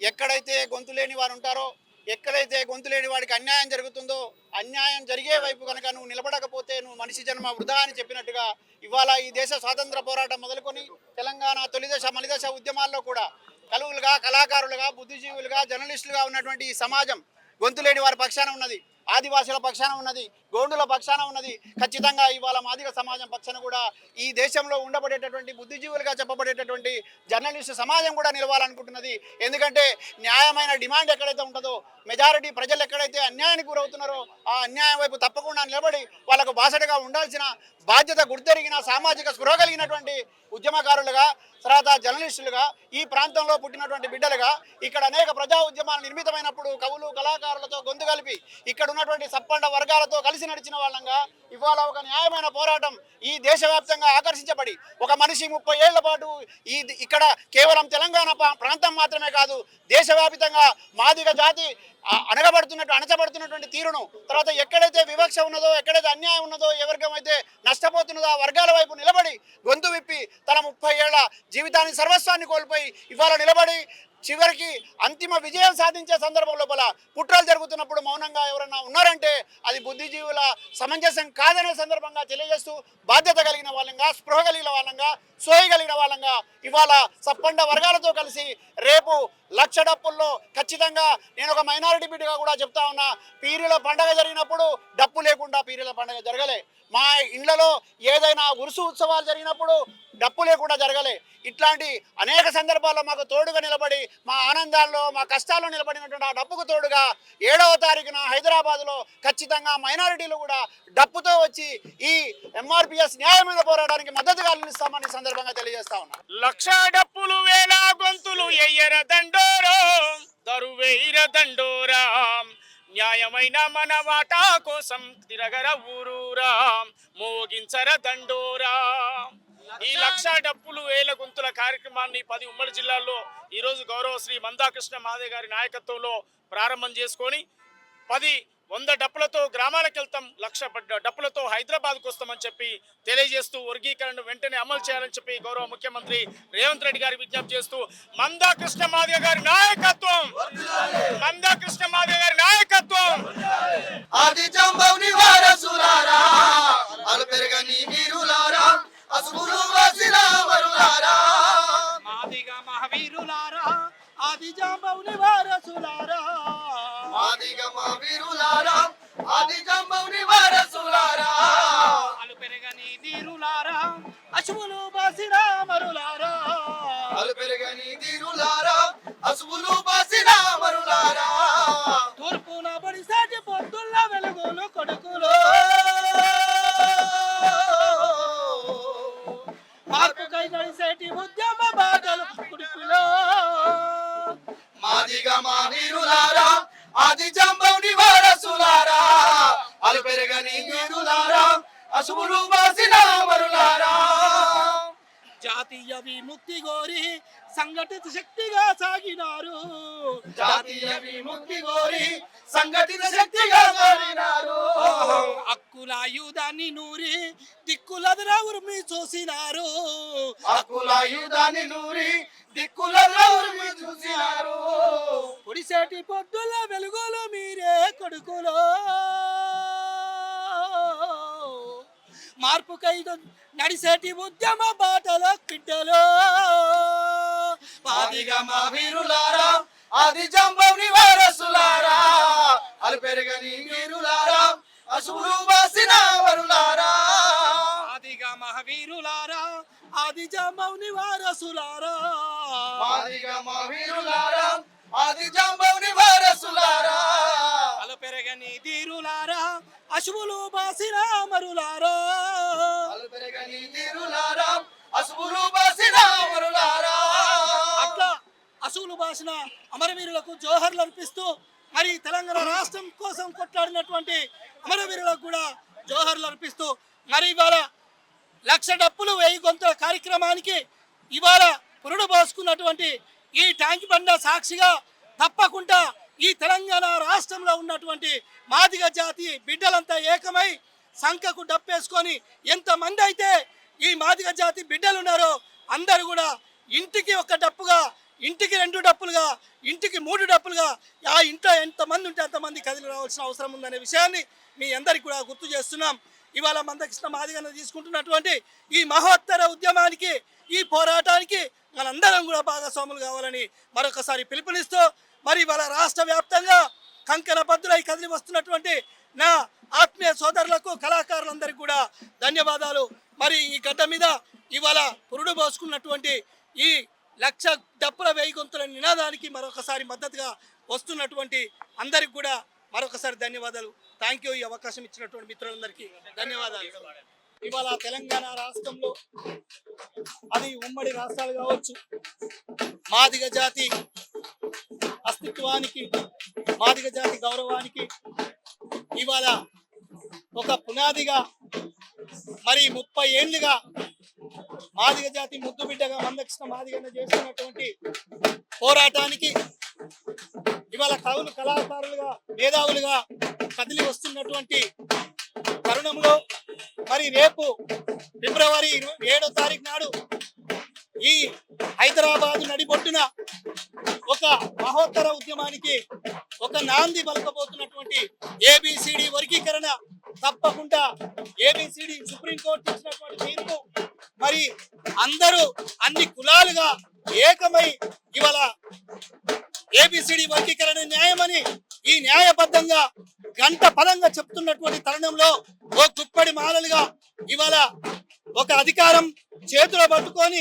ఎక్కడైతే గొంతు లేని వారు ఉంటారో, ఎక్కడైతే గొంతు లేని వాడికి అన్యాయం జరుగుతుందో, అన్యాయం జరిగే వైపు కనుక నువ్వు నిలబడకపోతే నువ్వు మనిషి జన్మ వృధా అని చెప్పినట్టుగా ఇవాళ ఈ దేశ స్వాతంత్ర పోరాటం మొదలుకొని తెలంగాణ తొలిదశ మలిదశ ఉద్యమాల్లో కూడా కలువులుగా, కళాకారులుగా, బుద్ధిజీవులుగా, జర్నలిస్టులుగా ఉన్నటువంటి ఈ సమాజం గొంతు లేని వారి పక్షాన ఉన్నది, ఆదివాసుల పక్షాన ఉన్నది, గోండుల పక్షాన ఉన్నది. ఖచ్చితంగా ఇవాళ మాదిగ సమాజం పక్షాన కూడా ఈ దేశంలో ఉండబడేటటువంటి బుద్ధిజీవులుగా చెప్పబడేటటువంటి జర్నలిస్టు సమాజం కూడా నిలవాలనుకుంటున్నది. ఎందుకంటే న్యాయమైన డిమాండ్ ఎక్కడైతే ఉంటుందో, మెజారిటీ ప్రజలు ఎక్కడైతే అన్యాయానికి గురవుతున్నారో ఆ అన్యాయం వైపు తప్పకుండా నిలబడి వాళ్ళకు బాసటగా ఉండాల్సిన బాధ్యత గుర్తెరిగిన సామాజిక స్పృహ కలిగినటువంటి ఉద్యమకారులుగా, తర్వాత జర్నలిస్టులుగా, ఈ ప్రాంతంలో పుట్టినటువంటి బిడ్డలుగా ఇక్కడ అనేక ప్రజా ఉద్యమాలు నిర్మితమైనప్పుడు కవులు, కళాకారులతో గొంతు కలిపి ఇక్కడ ఉన్నటువంటి సప్పండ వర్గాలతో కలిసి నడిచిన వాళ్ళంగా ఇవాళ ఒక న్యాయమైన పోరాటం ఈ దేశవ్యాప్తంగా ఆకర్షించబడి ఒక మనిషి 30 ఏళ్ల పాటు ఇక్కడ కేవలం తెలంగాణ ప్రాంతం మాత్రమే కాదు దేశవ్యాప్తంగా మాదిగ జాతి అణచబడుతున్నటువంటి తీరును, తర్వాత ఎక్కడైతే వివక్ష ఉన్నదో, ఎక్కడైతే అన్యాయం ఉన్నదో, ఏ వర్గం అయితే నష్టపోతున్నదో ఆ వర్గాల వైపు నిలబడి గొంతు విప్పి తన 30 ఏళ్ల జీవితాన్ని సర్వస్వాన్ని కోల్పోయి ఇవాళ నిలబడి చివరికి అంతిమ విజయం సాధించే సందర్భం లోపల కుట్రలు జరుగుతున్నప్పుడు మౌనంగా ఎవరన్నా ఉన్నారంటే అది బుద్ధిజీవుల సమంజసం కాదనే సందర్భంగా తెలియజేస్తూ బాధ్యత కలిగిన వాళ్ళంగా, స్పృహ కలిగిన వాళ్ళంగా, సోయి కలిగిన వాళ్ళంగా ఇవాళ సప్పండ వర్గాలతో కలిసి రేపు 1,00,000 డప్పుల్లో ఖచ్చితంగా నేను ఒక మైనారిటీ బిడ్డగా కూడా చెప్తా ఉన్నా, పీరీల పండగ జరిగినప్పుడు డప్పు లేకుండా పీరీల పండగ జరగలే. మా ఇళ్లలో ఏదైనా ఉరుసు ఉత్సవాలు జరిగినప్పుడు డప్పు లేకుండా జరగలే. ఇట్లాంటి అనేక సందర్భాల్లో మాకు తోడుగా నిలబడి మా ఆనందాల్లో, మా కష్టాల్లో నిలబడినటువంటి ఆ డప్పుకు తోడుగా 7వ తారీఖున హైదరాబాద్లో ఖచ్చితంగా మైనారిటీలు కూడా డప్పుతో వచ్చి ఈ ఎంఆర్పిఎస్ న్యాయమైన పోరాటానికి మద్దతుగా నిలుస్తామని సందర్భంగా తెలియజేస్తా ఉన్నా. 1,00,000 డప్పులు 1000 గొంతులు ఎయ్యర దండోరో దరువేర దండోరా, న్యాయమైన మన వాటా కోసం తిరగర ఊరూరా, మోగించర దండోరా. ఈ 1,00,000 డప్పులు 1000 గొంతుల కార్యక్రమాన్ని 10 ఉమ్మడి జిల్లాల్లో ఈరోజు గౌరవ శ్రీ మందాకృష్ణ మాదే గారి నాయకత్వంలో ప్రారంభం చేసుకొని 100 డప్పులతో గ్రామాలకు వెళ్తాం, 1,00,000 డప్పులతో హైదరాబాద్కు వస్తామని చెప్పి తెలియజేస్తూ వర్గీకరణ వెంటనే అమలు చేయాలని చెప్పి గౌరవ ముఖ్యమంత్రి రేవంత్ రెడ్డి గారి విజ్ఞప్తి చేస్తూ మందాకృష్ణ మాదిగ గారి నాయకత్వం, మందాకృష్ణ మాదిగ గారి నాయకత్వం, ఆది జాంబవుని వారసులారా అలు పెరగని ధీరులారా అశువులు బాసిన మరులారా తూర్పున బడిసాటి పొద్దుల్ల వెలుగులు కొడుకులు మార్పుకై నడిసేటి ఉద్యమ బాటలు కుడుకులో ఆది జాంబవుని వారసులారా అలు పెరగని వీరులారా అశువులు బాసిన మరులారా జాతీయ విముక్తి గోరి సంఘటిత శక్తిగా సాగినారు జాతీయ విముక్తి కోరి సంఘటిత శక్తిగా మారినారు హక్కుల ఆయుధాన్ని నూరి దిక్కులదరా ఉరిమి చూసినారు హక్కులాయుధాన్ని నూరి దిక్కులలో ఉరిమి చూసినారు పొడిసేటి పొద్దుల వెలుగులు మీరే కొడుకులో మార్పుకై నడిసేటి ఉద్యమ బాటలో బిడ్డలో ఆదిగా మా వీరులారా ఆది జాంబవుని వారసులారా అలు పెరగని వీరులారా అశువులు బాసిన వరులారా ఆదిగా మహావీరులారా ఆది జాంబవుని వారసులారా ఆదిగా మా వీరులారా ఆది జాంబవుని వారసులారా అల పెరగని ధీరులారా అశువులు బాసిన మరులారా అలు పెరగని వీరులారా అశువులు బాసిన వరులారా అట్లా అశువులు బాసిన అమరవీరులకు జోహర్లు అర్పిస్తూ మరి తెలంగాణ రాష్ట్రం కోసం కొట్లాడినటువంటి అమరవీరులకు కూడా జోహర్లు అర్పిస్తూ మరి ఇవాళ 1,00,000 డప్పులు 1000 గొంతుల కార్యక్రమానికి ఇవాళ పురుడు పోసుకున్నటువంటి ఈ ట్యాంక్ బండ సాక్షిగా తప్పకుండా ఈ తెలంగాణ రాష్ట్రంలో ఉన్నటువంటి మాదిగ జాతి బిడ్డలంతా ఏకమై సంఖకు డప్పేసుకొని ఎంతమంది అయితే ఈ మాదిగ జాతి బిడ్డలు ఉన్నారో అందరూ కూడా ఇంటికి ఒక డప్పుగా, ఇంటికి 2 డప్పులుగా, ఇంటికి 3 డప్పులుగా ఆ ఇంట్లో ఎంతమంది ఉంటే అంతమంది కదిలి రావాల్సిన అవసరం ఉందనే విషయాన్ని మీ అందరికీ కూడా గుర్తు చేస్తున్నాం. ఇవాళ మందకృష్ణ మాదిగన్న తీసుకుంటున్నటువంటి ఈ మహోత్తర ఉద్యమానికి, ఈ పోరాటానికి మనందరం కూడా భాగస్వాములు కావాలని మరొకసారి పిలుపునిస్తూ మరి ఇవాళ రాష్ట్ర వ్యాప్తంగా కంకణ బద్దులై కదిలి వస్తున్నటువంటి నా ఆత్మీయ సోదరులకు, కళాకారులందరికీ కూడా ధన్యవాదాలు. మరి ఈ గడ్డ మీద ఇవాళ పురుడు పోసుకున్నటువంటి ఈ 1,00,000 డప్పుల 1000 గొంతుల నినాదానికి మరొకసారి మద్దతుగా వస్తున్నటువంటి అందరికి కూడా మరొకసారి ధన్యవాదాలు. Thank you. ఈ అవకాశం ఇచ్చినటువంటి మిత్రులందరికీ ధన్యవాదాలు. ఇవాళ తెలంగాణ రాష్ట్రంలో అది ఉమ్మడి రాష్ట్రాలు కావచ్చు, మాదిగ జాతి అస్తిత్వానికి, మాదిగ జాతి గౌరవానికి ఇవాళ ఒక పునాదిగా మరి 30 ఏళ్లుగా మాదిగ జాతి ముద్దు బిడ్డగా మందకృష్ణ మాదిగన్న చేస్తున్నటువంటి పోరాటానికి ఇవాళ కవులు, కళాకారులుగా, మేధావులుగా కదిలి వస్తున్నటువంటి తరుణంలో మరి రేపు ఫిబ్రవరి 27వ తారీఖు నాడు ఈ హైదరాబాద్ నడిబొడ్డున ఒక మహోత్తర ఉద్యమానికి ఒక నాంది పలకబోతున్నటువంటి ఏబిసిడి వర్గీకరణ తప్పకుండా ఏబిసిడి సుప్రీంకోర్టు ఇచ్చినటువంటి తీర్పు మరి అందరూ అన్ని కులాలుగా ఏకమై ఇవాళ ఏబిసిడి వర్గీకరణ న్యాయమని ఈ న్యాయబద్ధంగా గంట పదంగా చెప్తున్నటువంటి తరుణంలో ఓ గుప్పడి మాలలుగా ఇవాళ ఒక అధికారం చేతిలో పట్టుకొని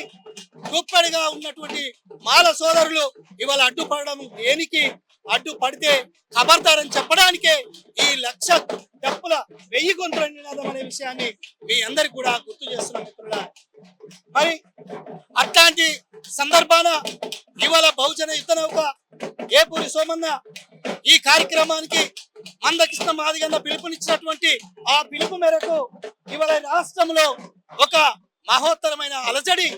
గుప్పడిగా ఉన్నటువంటి మాల సోదరులు ఇవాళ అడ్డుపడడం దేనికి? అడ్డుపడితే ఖబర్దారని చెప్పడానికే ఈ 1,00,000 డప్పుల 1000 గొంతుల నినాదం అనే విషయాన్ని మీ అందరికి కూడా గుర్తు చేస్తున్నాం మిత్రులా. మరి అట్లాంటి సందర్భాన ఇవాళ బహుజన యుద్ధ నౌక ఏపూరి సోమన్న ఈ కార్యక్రమానికి మందకృష్ణ మాదిగన్న పిలుపునిచ్చినటువంటి ఆ పిలుపు మేరకు ఇవాళ రాష్ట్రంలో ఒక మహోత్తరమైన అలజడి,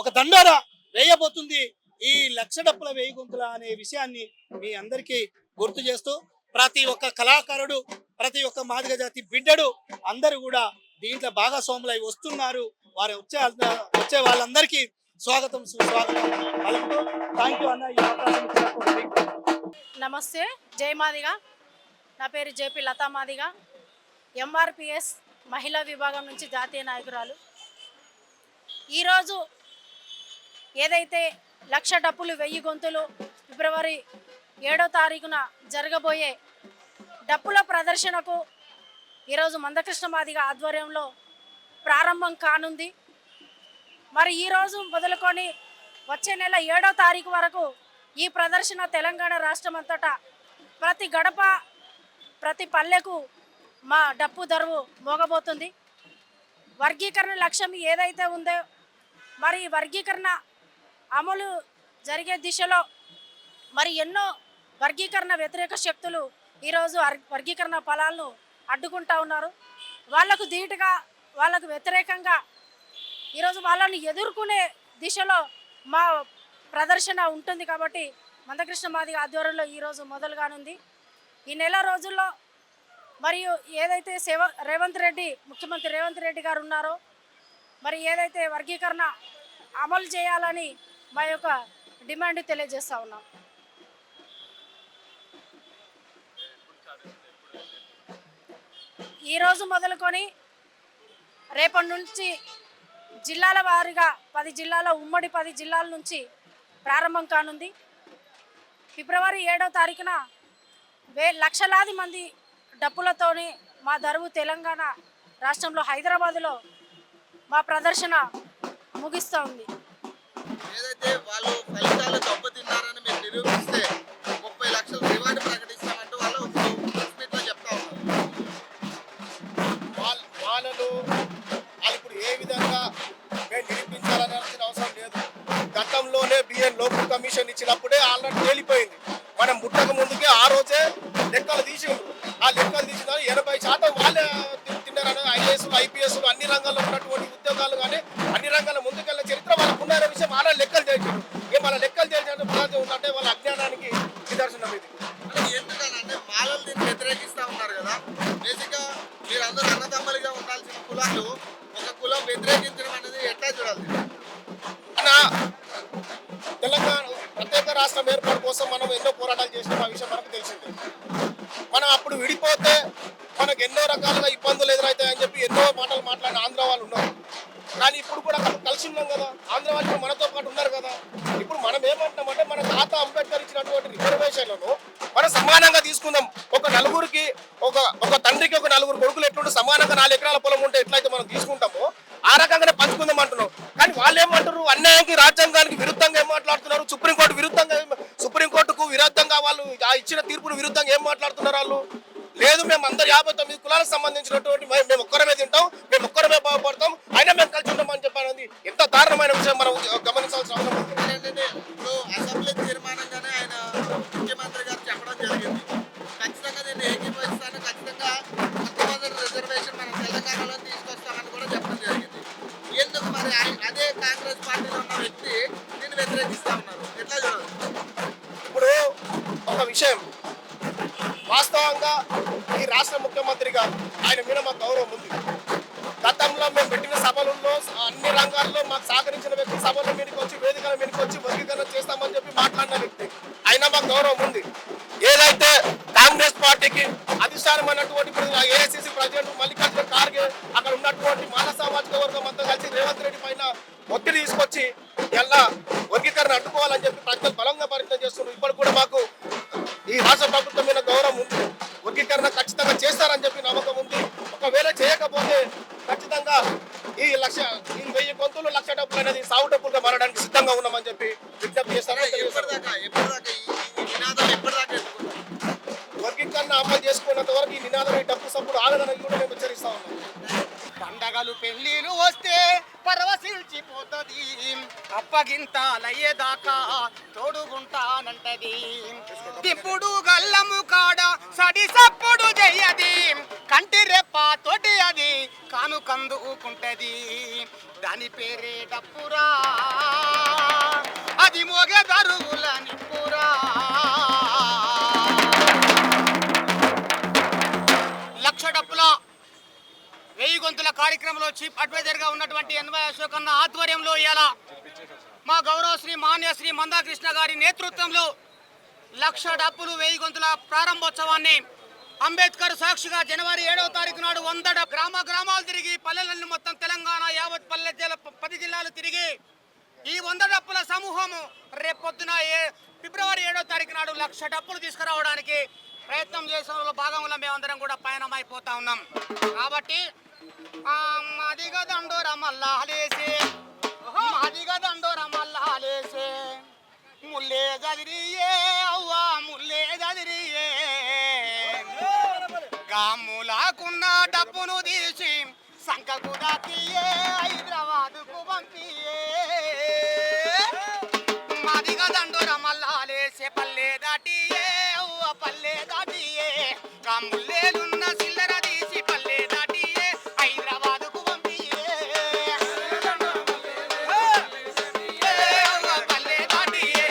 ఒక దండోర వేయబోతుంది ఈ 1,00,000 డప్పుల 1000 గొంతుల అనే విషయాన్ని మీ అందరికీ గుర్తు చేస్తూ ప్రతి ఒక్క కళాకారుడు, ప్రతి ఒక్క మాదిగ జాతి బిడ్డడు అందరూ కూడా దీంట్లో భాగస్వాములై వస్తున్నారు. వారు వచ్చే వాళ్ళందరికీ స్వాగతం, సుస్వాగతం పలుకుతూ థ్యాంక్ యూ అన్న. ఈ అవకాశం ఇచ్చినటువంటి నమస్తే. జై మాదిగ. నా పేరు జేపీ లతా మాదిగ, ఎంఆర్పిఎస్ మహిళా విభాగం నుంచి జాతీయ నాయకురాలు. ఈరోజు ఏదైతే లక్ష డప్పులు 1000 గొంతులు ఫిబ్రవరి 7వ తారీఖున జరగబోయే డప్పుల ప్రదర్శనకు ఈరోజు మందకృష్ణ మాదిగ ఆధ్వర్యంలో ప్రారంభం కానుంది. మరి ఈరోజు మొదలుకొని వచ్చే నెల 7వ తారీఖు వరకు ఈ ప్రదర్శన తెలంగాణ రాష్ట్రం అంతటా ప్రతి గడప ప్రతి పల్లెకు మా డప్పు దరువు మోగబోతుంది. వర్గీకరణ లక్ష్యం ఏదైతే ఉందో మరి వర్గీకరణ అమలు జరిగే దిశలో మరి ఎన్నో వర్గీకరణ వ్యతిరేక శక్తులు ఈరోజు వర్గీకరణ ఫలాలను అడ్డుకుంటా ఉన్నారు. వాళ్లకు ధీటుగా వాళ్ళకు వ్యతిరేకంగా ఈరోజు వాళ్ళని ఎదుర్కొనే దిశలో మా ప్రదర్శన ఉంటుంది. కాబట్టి మందకృష్ణ మాదిగ ఆధ్వర్యంలో ఈరోజు మొదలుగానుంది. ఈ నెల రోజుల్లో మరియు ఏదైతే ముఖ్యమంత్రి రేవంత్ రెడ్డి గారు ఉన్నారో మరి ఏదైతే వర్గీకరణ అమలు చేయాలని మా యొక్క డిమాండ్ తెలియజేస్తా ఉన్నాం. ఈరోజు మొదలుకొని రేపటి నుంచి జిల్లాల వారీగా 10 జిల్లాల ఉమ్మడి 10 జిల్లాల నుంచి ప్రారంభం కానుంది. ఫిబ్రవరి 7వ తారీఖున లక్షలాది మంది డప్పులతోని మా దరువు తెలంగాణ రాష్ట్రంలో హైదరాబాదులో మా ప్రదర్శన ముగిస్తూ ఉంది. ఏదైతే వాళ్ళు ఫలితాలు దెబ్బతిన్నారని మీరు నిరూపిస్తే 30 లక్షల రివార్డు ప్రకటిస్తామంటూ వాళ్ళు ప్రెస్ మీట్లో చెప్తా ఉన్నారు. వాళ్ళు ఇప్పుడు ఏ విధంగా మేము నిరూపించాలనాల్సిన అవసరం లేదు. గతంలోనే బిఎన్ లోకల్ కమిషన్ ఇచ్చినప్పుడే ఆల్రెడీ తేలిపోయింది. మనం ముట్టక ముందుకే ఆ రోజే లెక్కలు తీసిండ్రు. ఆ లెక్కలు తీసిన 80% వాళ్ళే తిన్నారని ఐఏఎస్లు ఐపీఎస్లు అన్ని రంగాల్లో ఉన్నటువంటి ఉద్యోగాలు కానీ అన్ని రంగాల ముందుకెళ్ళిన చరిత్ర వాళ్ళకు ఉన్న విషయం ఆల్రెడీ లెక్కలు తేల్చారు. వాళ్ళ లెక్కలు తేల్చే పురాతన ఉందంటే వాళ్ళ అజ్ఞానానికి నిదర్శనం ఇది. ఎందుకనంటే మాలలు దీన్ని వ్యతిరేకిస్తూ ఉన్నారు కదా. బేసిక్గా మీరందరూ అన్నదమ్ములుగా ఉండాల్సిన కులాలు ఒక కులం వ్యతిరేకించడం అనేది ఎట్లా చూడాలి? తెలంగాణ ప్రత్యేక రాష్ట్రం ఏర్పాటు కోసం మనం ఎన్నో పోరాటాలు చేసిన ఆ విషయం మనకు తెలిసిందే. మనం అప్పుడు విడిపోతే మనకు ఎన్నో రకాలుగా ఇబ్బందులు ఎదురవుతాయని చెప్పి ఎన్నో మాటలు మాట్లాడిన ఆంధ్ర వాళ్ళు ఉన్నారు. కానీ ఇప్పుడు కూడా కలిసి ఉన్నాం కదా. ఆంధ్ర వాళ్ళు మనతో పాటు ఉన్నారు కదా. ఇప్పుడు మనం ఏమంటున్నామంటే మన తాత అంబేద్కర్ ఇచ్చినటువంటి రిజర్వేషన్లను మనం సమానంగా తీసుకుందాం. ఒక నలుగురికి ఒక తండ్రికి ఒక 4 కొడుకులు ఎట్లుంటే సమానంగా 4 ఎకరాల పొలం ఉంటే ఎట్లయితే మనం తీసుకుంటామో ఆ రకంగానే పంచుకుందాం అంటున్నాం. కానీ వాళ్ళు ఏమంటారు, అన్యాయానికి రాజ్యాంగానికి విరుద్ధంగా ఏం మాట్లాడుతున్నారు, సుప్రీంకోర్టుకు విరుద్ధంగా వాళ్ళు ఇచ్చిన తీర్పును విరుద్ధంగా ఏం మాట్లాడుతున్నారు వాళ్ళు. లేదు, మేము అందరు 59 కులాలకు సంబంధించినటువంటి మేము ఒక్కరమే తింటాం, మేము ఒక్కరమే బాగుపడతాం, అయినా మేము కలిసి ఉంటామని చెప్పాలని ఎంత దారుణమైన విషయం మనం గమనించాల్సిన అవసరం ఉంది. ఇప్పుడు అసెంబ్లీ తీర్మానంగానే ఆయన ముఖ్యమంత్రి గారు చెప్పడం జరిగింది. ఖచ్చితంగా దీన్ని ఏకీభవిస్తాను, ఖచ్చితంగా మొట్టమొదటి రిజర్వేషన్ మనం తెలంగాణలో తీసుకొస్తామని కూడా చెప్పడం జరిగింది. ఎందుకు మరి అదే కాంగ్రెస్ పార్టీలో ఉన్న వ్యక్తి దీన్ని వ్యతిరేకిస్తా ఉన్నారు? ఎట్లా చూడాలి? ఇప్పుడు ఒక విషయం వాస్తవంగా ఈ రాష్ట్ర ముఖ్యమంత్రిగా ఆయన మీద మాకు గౌరవం ఉంది. గతంలో మేము పెట్టిన సభలలో అన్ని రంగాల్లో మాకు సహకరించిన వ్యక్తి సభల మీదకి వచ్చి వేదికల మీదకి వచ్చి వర్గీకరణ చేస్తామని చెప్పి మాట్లాడిన వ్యక్తి. అయినా మాకు గౌరవం ఉంది. ఏదైతే కాంగ్రెస్ పార్టీకి అధిష్టానమైనటువంటి ఏఐసిసి ప్రెసిడెంట్ మల్లికార్జున ఖార్గే అక్కడ ఉన్నటువంటి మాల సామాజిక వర్గం అంతా కలిసి రేవంత్ రెడ్డి పైన ఒత్తిడి తీసుకొచ్చి ఎలా వర్గీకరణ అడ్డుకోవాలని చెప్పి ప్రజలు బలంగా ప్రయత్నం చేస్తున్నారు. ఇప్పుడు కూడా మాకు ఈ రాష్ట్ర ప్రభుత్వం మీద గౌరవం ఉంది. వర్గీకరణ ఖచ్చితంగా చేస్తారని చెప్పి నమ్మకం ఉంది. ఒకవేళ చేయకపోతే ఖచ్చితంగా ఈ 1000 గొంతులు 1,00,000 డబ్బులు అనేది సాగు డబ్బులుగా మారడానికి సిద్ధంగా ఉన్నామని చెప్పి విజ్ఞప్తి చేస్తారని వర్గీకరణ అమలు చేసుకున్నంత వరకు ఈ నినాదం ఈ డబ్బు సప్పుడు ఆగదని కూడా మేము హెచ్చరిస్తా ఉన్నాం. పండగలు పెళ్లిలు వస్తే పరవశిల్చిపోతది, అప్పగింతాలయ్యేదాకా తోడుగుంటానంటది. ఇప్పుడు గల్లము కాడ సడి సప్పుడు చెయ్యది, కంటి రెప్ప తోటి అది కాను కందుకుంటది. దాని పేరే డప్పురా, అది మోగే దరువుల నిప్పురా. లక్ష డప్పుల 1000 గొంతుల కార్యక్రమంలో చీఫ్ అడ్వైజర్ గా ఉన్నటువంటి ఎన్వై అశోక్ అన్న ఆధ్వర్యంలో ఇలా మా గౌరవ శ్రీ మాన్యశ్రీ మందాకృష్ణ గారి నేతృత్వంలో 1,00,000 డప్పులు 1000 గొంతుల ప్రారంభోత్సవాన్ని అంబేద్కర్ సాక్షిగా జనవరి 7వ తారీఖు నాడు 100 గ్రామాలు తిరిగి పల్లెలను మొత్తం తెలంగాణ యావత్ 10 జిల్లాలు తిరిగి ఈ 100 డప్పుల సమూహము రేపొద్దున ఫిబ్రవరి 7వ తారీఖు నాడు 1,00,000 డప్పులు తీసుకురావడానికి ప్రయత్నం చేసిన భాగంలో మేమందరం కూడా పయనమైపోతా ఉన్నాం. కాబట్టి మాదిగ దండోర మల్లాలేసే మాదిగ దండోర మల్లాలేసే ముల్లే గదిరియే అవ్వా ముల్లే గదిరియే గాములాకున్న డబ్బును తీసి సంకకు దాకియే హైదరాబాదుకు పంపియే మాదిగ దండోర మల్లాలేసే పల్లె దాటియే అవ్వ పల్లె దాటియే గాముల్లేలున్న సిల్లర తీసి పల్లె దాటియే హైదరాబాదుకు పంపియే అవ్వ పల్లె దాటియే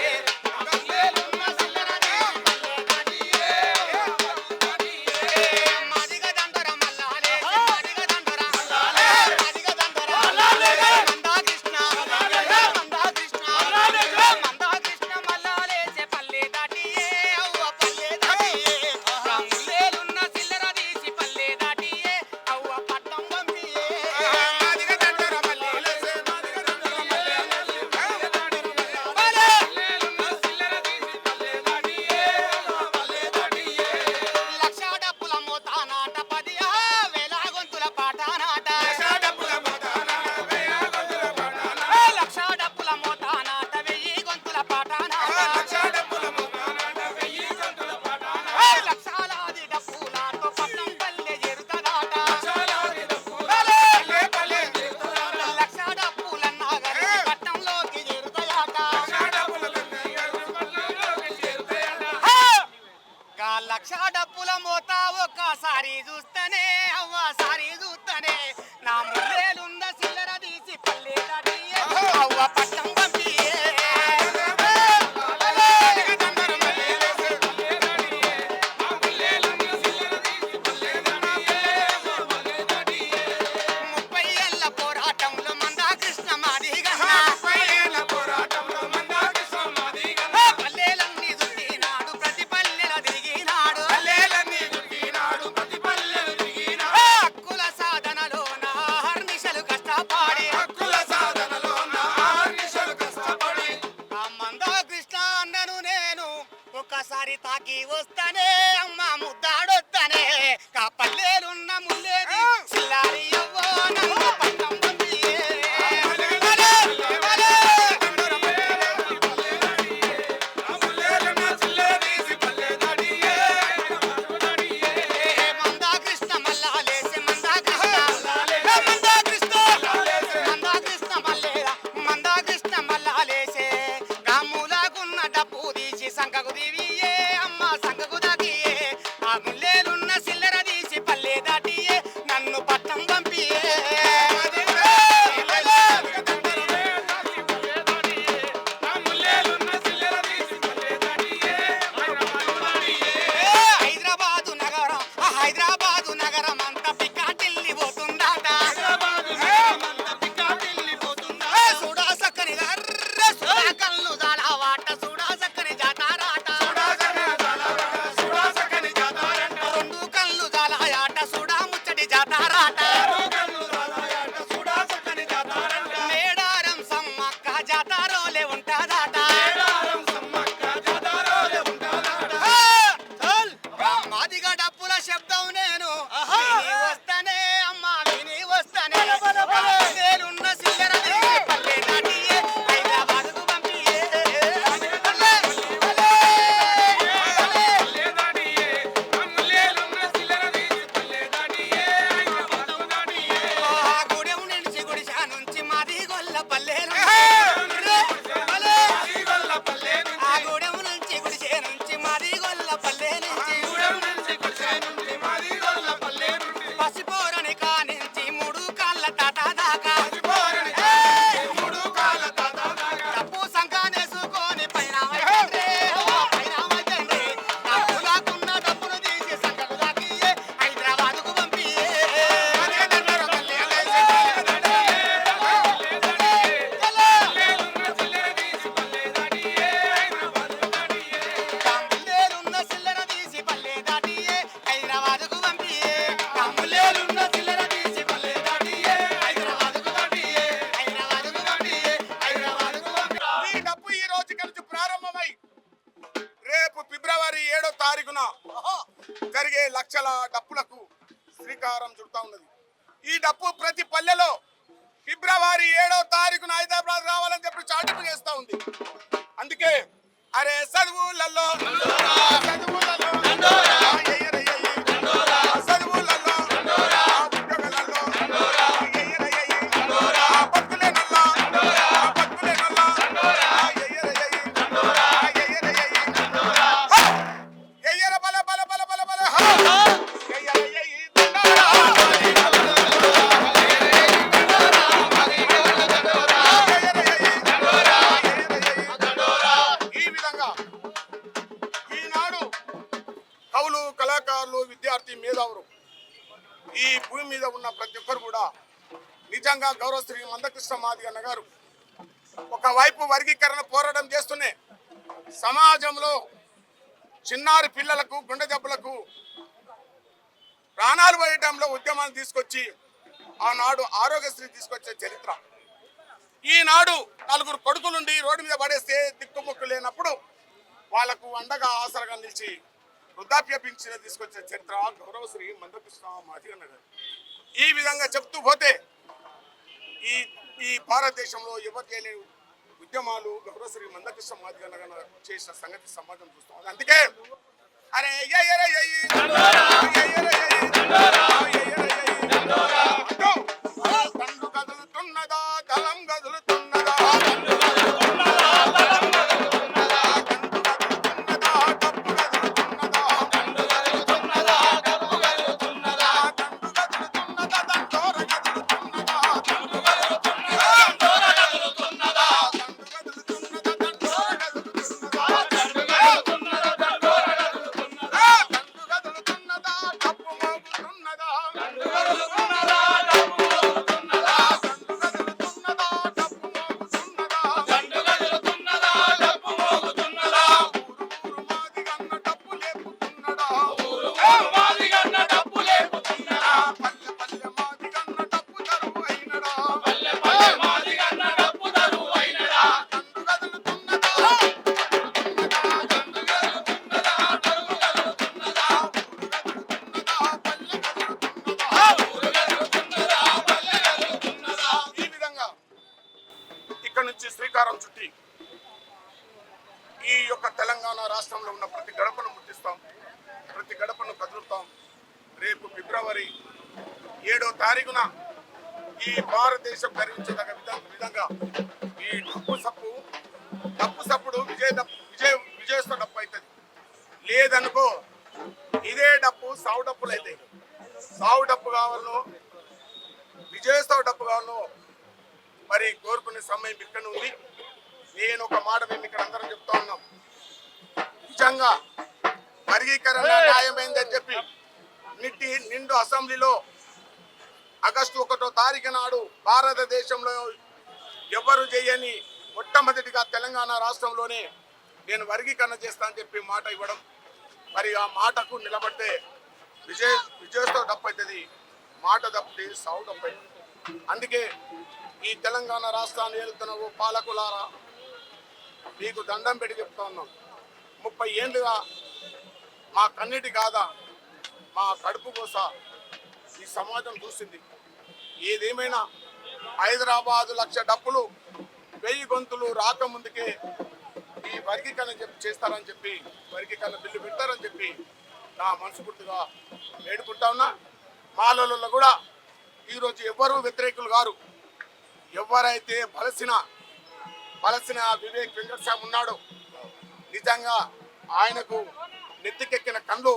గాముల్లేలున్న సిల్లర తీసి పల్లె దాటియే మాదిగ దండోర మల్లాలేసే మాదిగ దండోర మాదిగ దండోర మందా కృష్ణ మల్లాలేసే పల్లె దాటియే అవ్వ పల్లె దాటియే రాములేలున్న సిల్లర తీసి పల్లె దాటియే అవ్వ పట్టం పంపియే మాదిగ దండోర మల్లాలేసే మాదిగ దండోర మల్లాలేసే సిల్లర తీసి పల్లె దాటియే పల్లె దాటియే 1,00,000 డప్పుల మోతానాట 10,000 గొంతుల పాటానాట 1,00,000 డప్పుల మోతానాట 1,00,000 డప్పుల మోతానాట 1,000 గొంతుల పాటానాట 1,00,000 డప్పుల మోతానాట 1,000 గొంతుల పాటానాట లక్షలాది డప్పులతో పట్టం పల్లె ఎరుతదాట లక్షలాది డప్పులతో పల్లె ఎరుతదాట 1,00,000 డప్పులన్నా గాని పట్టంలోకి ఎరుతయాట 1,00,000 డప్పులన్నా గాని పట్టంలోకి ఎరుతయాట 1,00,000 డప్పుల మోత ఒక్కసారి చూస్తేనే అవ్వసారి చూస్తేనే నా ముల్లేలున్న సిల్లర తీసి పల్లె దాటియే అవ్వ పట్టం పంపియే ముప్పై ఏళ్ల పోరాటంలో మందా కృష్ణ మాదిగన్న పల్లెలన్నీ దుట్టినాడు ప్రతి పల్లెల తిరిగినాడు హక్కుల సాధనలో నా హర్నిశలు కష్టపడి ఆ మందా కృష్ణ అన్నను నేను ఒక్కసారి తాకి వస్తానే అమ్మ ముద్దాడొస్తానే కా పల్లెలున్న ముల్లేది సిల్లారి అవ్వో నన్ను పట్టం పంపియే మందా కృష్ణ మల్లాలేసే మందా కృష్ణ మల్లాలేసే గాములాగున్న డప్పు తీసి సంకకు దివియే అమ్మ సంకకు దాకియే ఆ ముల్లేలున్న సిల్లర తీసి పల్లె దాటియే నన్ను పట్టం పంపియే హైదరాబాదు నగరం అంతా పికాటిల్లి పోతుందాట చూడా సక్కని కళ్ళు జాడవాట చూడా సక్కని జాతారాట తారీఖున జరిగే లక్షల డప్పులకు శ్రీకారం చుడతా ఉన్నది. ఈ డప్పు ప్రతి పల్లెలో ఫిబ్రవరి 7వ తారీఖున హైదరాబాద్ రావాలని చెప్పి చాటింపు చేస్తా ఉంది. అందుకే అరే చదువులలో కవులు, కళాకారులు, విద్యార్థి మేధావులు ఈ భూమి మీద ఉన్న ప్రతి ఒక్కరు కూడా నిజంగా గౌరవశ్రీ మందకృష్ణ మాదిగన్న గారు ఒకవైపు వర్గీకరణ పోరాటం చేస్తూనే సమాజంలో చిన్నారి పిల్లలకు గుండె జబ్బులకు ప్రాణాలు పోయటంలో ఉద్యమాన్ని తీసుకొచ్చి ఆనాడు ఆరోగ్యశ్రీ తీసుకొచ్చే చరిత్ర. ఈనాడు 4 కొడుకులుండి రోడ్డు మీద పడేస్తే దిక్కుముక్కు లేనప్పుడు వాళ్లకు అండగా ఆసరగా నిలిచి వృద్ధాప్య పింఛన్ తీసుకొచ్చే చరిత్ర గౌరవశ్రీ మందకృష్ణ మాదిగన్న గారు. ఈ విధంగా చెప్తూ పోతే ఈ భారతదేశంలో ఎవరు చేయలేని ఉద్యమాలు గౌరవశ్రీ మందకృష్ణ మాదిగన్న గారు చేసిన సంగతి సమాజం చూస్తాం. అందుకే అరే తండ్రు కదులుతున్నదా, దళం కదులుతున్నదా, శ్రీకారం చుట్టి ఈ యొక్క తెలంగాణ రాష్ట్రంలో ఉన్న ప్రతి గడపను ముట్టిస్తాం, ప్రతి గడపను కదులుతాం. రేపు ఫిబ్రవరి 7వ తారీఖున ఈ భారతదేశం గర్వించదగ్గ విధంగా ఈ డప్పు సప్పుడు విజయస్వ డప్పు అవుతుంది. లేదనుకో ఇదే డప్పు సావు డప్పులు అవుతాయి. సావు డప్పు కావాలను, విజయస్వ డప్పు కావాలను మరి కోరుకునే సమయం ఇక్కడ ఉంది. నేను ఒక మాట మేము ఇక్కడ అందరం చెప్తా ఉన్నాం. నిజంగా వర్గీకరణ న్యాయమైందని చెప్పి నిండు అసెంబ్లీలో ఆగస్టు 1వ తారీఖు నాడు భారతదేశంలో ఎవరు చేయని మొట్టమొదటిగా తెలంగాణ రాష్ట్రంలోనే నేను వర్గీకరణ చేస్తానని చెప్పి మాట ఇవ్వడం, మరి ఆ మాటకు నిలబడితే విజయస్తో డప్పు అవుతుంది, మాట తప్పితే సావు డప్పు అవుతుంది. అందుకే ఈ తెలంగాణ రాష్ట్రాన్ని ఏలుతున్న ఓ పాలకులారా మీకు దండం పెట్టి చెప్తా ఉన్నాం. 30 ఏళ్ళుగా మా కన్నిటి కాదా, మా కడుపు కోస ఈ సమాజం చూసింది. ఏదేమైనా హైదరాబాదు 1,00,000 డప్పులు 1000 గొంతులు రాకముందుకే ఈ వర్గీకరణ చేస్తారని చెప్పి, వర్గీకరణ బిల్లు పెడతారని చెప్పి నా మనస్ఫూర్తిగా వేడుకుంటా ఉన్నా. మాలలో కూడా ఈరోజు ఎవ్వరూ వ్యతిరేకులు గారు. ఎవరైతే బలసిన వివేక్ వెంకటస్వామి ఉన్నాడో నిజంగా ఆయనకు నెత్తికెక్కిన కళ్ళు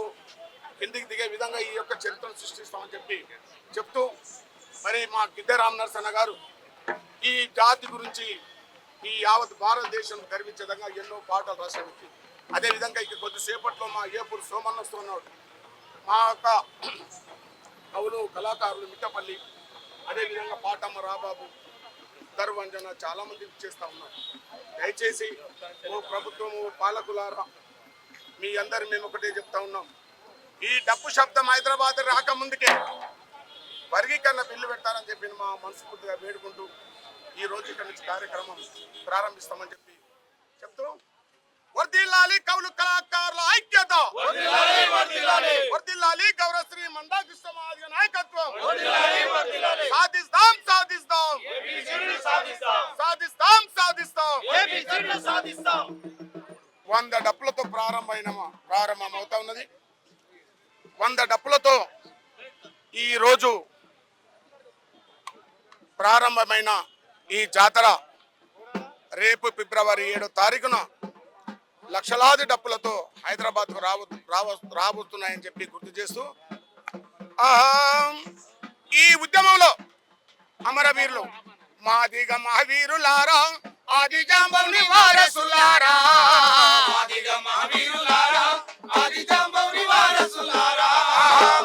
కిందికి దిగే విధంగా ఈ యొక్క చరిత్రను సృష్టిస్తామని చెప్తూ మరి మా గిద్దె రామనరసన్న గారు ఈ జాతి గురించి ఈ యావత్ భారతదేశం గర్వించే విధంగా ఎన్నో పాటలు రాసే వ్యక్తి. అదేవిధంగా ఇక కొద్దిసేపట్లో మా ఏపూరు సోమన్న వస్తున్నాడు. మా యొక్క కవులు, కళాకారులు మిట్టపల్లి, అదేవిధంగా పాటమ్మ రాబాబు, దర్వంజన చాలా మంది చేస్తూ ఉన్నారు. దయచేసి ఓ ప్రభుత్వము, పాలకులారా మీ అందరు మేము ఒకటే చెప్తా ఉన్నాం. ఈ డప్పు శబ్దం హైదరాబాద్ రాకముందుకే వర్గీకరణ బిల్లు పెట్టారని చెప్పి మా మనస్ఫూర్తిగా వేడుకుంటూ ఈ రోజు ఇక్కడ నుంచి కార్యక్రమం ప్రారంభిస్తామని చెప్తూ వర్ధిల్లాలి వర్ధిల్లాలి కవులు కళాకారుల ఐక్యత, వర్ధిల్లాలి గౌరవశ్రీ మందాకృష్ణ మాదిగ నాయకత్వం. సాధిస్తాం సాధిస్తాం సాధిస్తాం సాధిస్తాం. 100 డప్పులతో ప్రారంభమవుతా ఉన్నది. 100 డప్పులతో ఈ రోజు ప్రారంభమైన ఈ జాతర రేపు ఫిబ్రవరి 7వ తారీఖున లక్షలాది డప్పులతో హైదరాబాద్కు రాబోతున్నాయని చెప్పి గుర్తు చేస్తూ ఈ ఉద్యమంలో అమరవీరులు మాదిగ మహావీరులారా, ఆది జాంబవుని వారసులారా, మాదిగ మహావీరులారా, ఆది జాంబవుని వారసులారా,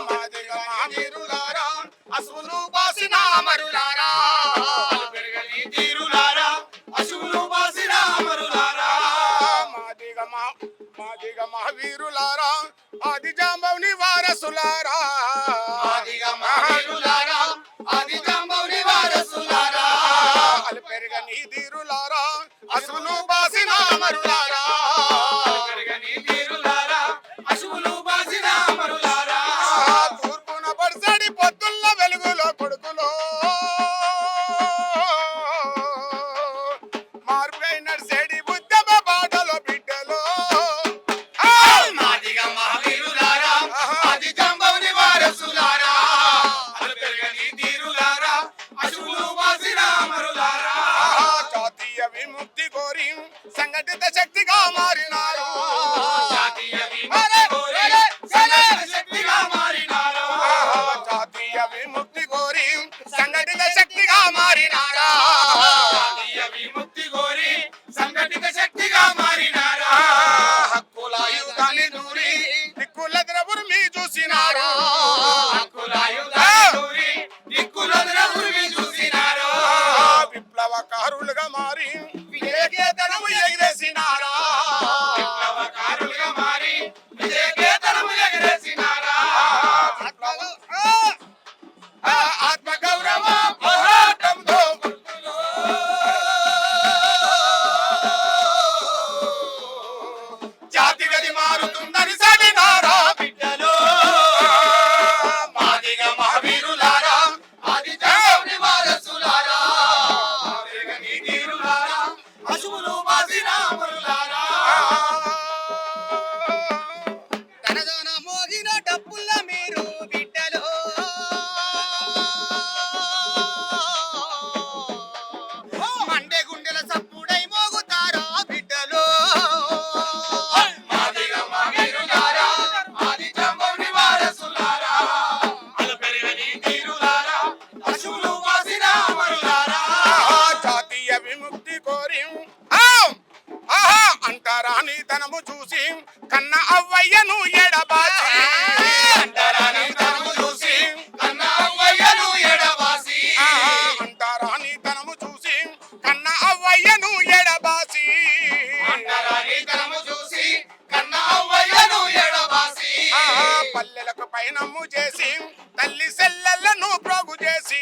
మాదిగ మహావీరులారా, అసువులు బాసిన అమరులారా, పెరగని తీరులారా, అసువులు బాసిన అమరులారా, మాదిగ మహావీరులారా, ఆది జాంబవుని వారసులారా, మాదిగ మహావీరులారా, ఆది జాంబవుని వారసులారా, పెరగని తీరులారా, అసువులు బాసిన అమరులారా, పెరగని తీరులారా, అసువులు బాసిన అమరులారా, తూర్పున పడసడి పొద్దుల్ల వెలుగులో కొడుకులో మార్పై నడిసేడి ఉద్యమ బాటలో బిడ్డలో, మాదిగ మహావీరులారా, ఆది జాంబవుని వారసులారా, పెరగని తీరులారా, అసువులు బాసిన అమరులారా, జాతీయ విముక్తి కోరి సంఘటిత శక్తిగా మారినారు, జాతీయ విముక్తి కోరి సంఘటిత శక్తిగా మారినారు, జాతీయ విముక్తి కోరి సంఘటిత శక్తిగా మారినారా, జాతీయ విముక్తి కోరి సంఘటిత శక్తిగా మారినారా, హక్కుల యుగాన్ని దూరి దిక్కుల ద్రవుర్మి చూసినారు, హక్కుల యుగాన్ని దూరి దిక్కుల ద్రవుర్మి చూసినారు, విప్లవకారులుగా మారి విజయకేతనము ఎగిరేసినారా, విప్లవకారులుగా మారి విజయకేతనము ఎగిరేసినారా, ఆత్మగౌరవ పోరాటంతో జాతి గది మారుతుందని సాగినారా బిడ్డలో, మాదిగ మహావీరులారా, ఆది జాంబవుని వారసులారా, పెరగని తీరులారా, అసువులు బాసిన అమరులారా, తనదన మోగిన డప్పుల మీరు బిడ్డలో, మండే గుండెల సప్పుడై మోగుతారా బిడ్డలో, మాదిగ మహావీరులారా, ఆది జాంబవుని వారసులారా, పెరగని తీరులారా, అసువులు బాసిన అమరులారా, జాతీయ విముక్తి కోరి అంటరాని తనము చూసి కన్న అవ్వయ్యను ఎడబాసి, అంటరాని తనము చూసి కన్న అవ్వయ్యను ఎడబాసి, అంటరాని తనము చూసి కన్న అవ్వయ్యను ఎడబాసి, అంటరాని తనము చూసి కన్న అవ్వయ్యను ఎడబాసి, పల్లెలకు పైనమ్ము చేసి తల్లి సెల్లెలను ప్రోగు చేసి,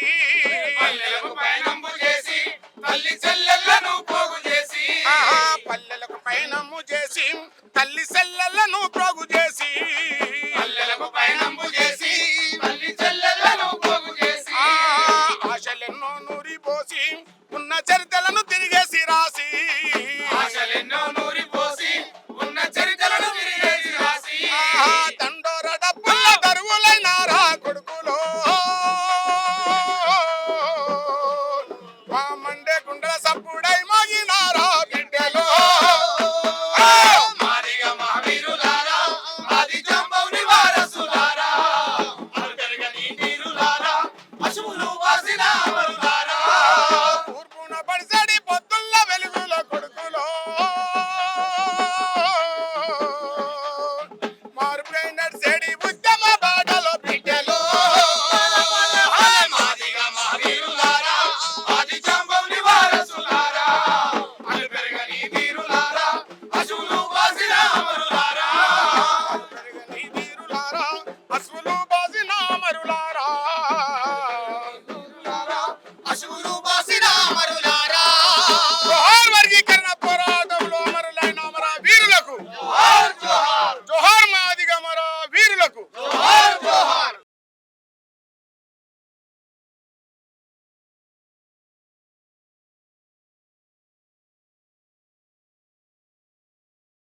పల్లెలకు పైనమ్ము చేసి తల్లి సెల్లెలను ప్రోగు చేసి, పల్లెలకు పైనమ్ము చేసి తల్లి సెల్లెలను ప్రోగు చేసి, పల్లెలకు పైనమ్ము చేసి తల్లి సెల్లెలను ప్రోగు చేసి, ఆశలెన్నో నూరిపోసి ఉన్న చరితలను తిరిగేసి రాసి, ఆశలెన్నో నూరిపోసి ఉన్న చరితలను తిరిగేసి రాసి, దండోర డప్పుల దరువులైనారా కొడుకులో, మండే గుండెల సప్పుడై మోగినారా బిడ్డలో, మాదిగ మహావీరులారా, ఆది జాంబవుని వారసులారా, పెరగని తీరులారా, అసువులు బాసిన అమరులారా, తూర్పున పడసడి పొద్దుల్ల వెలుగులో కొడుకులో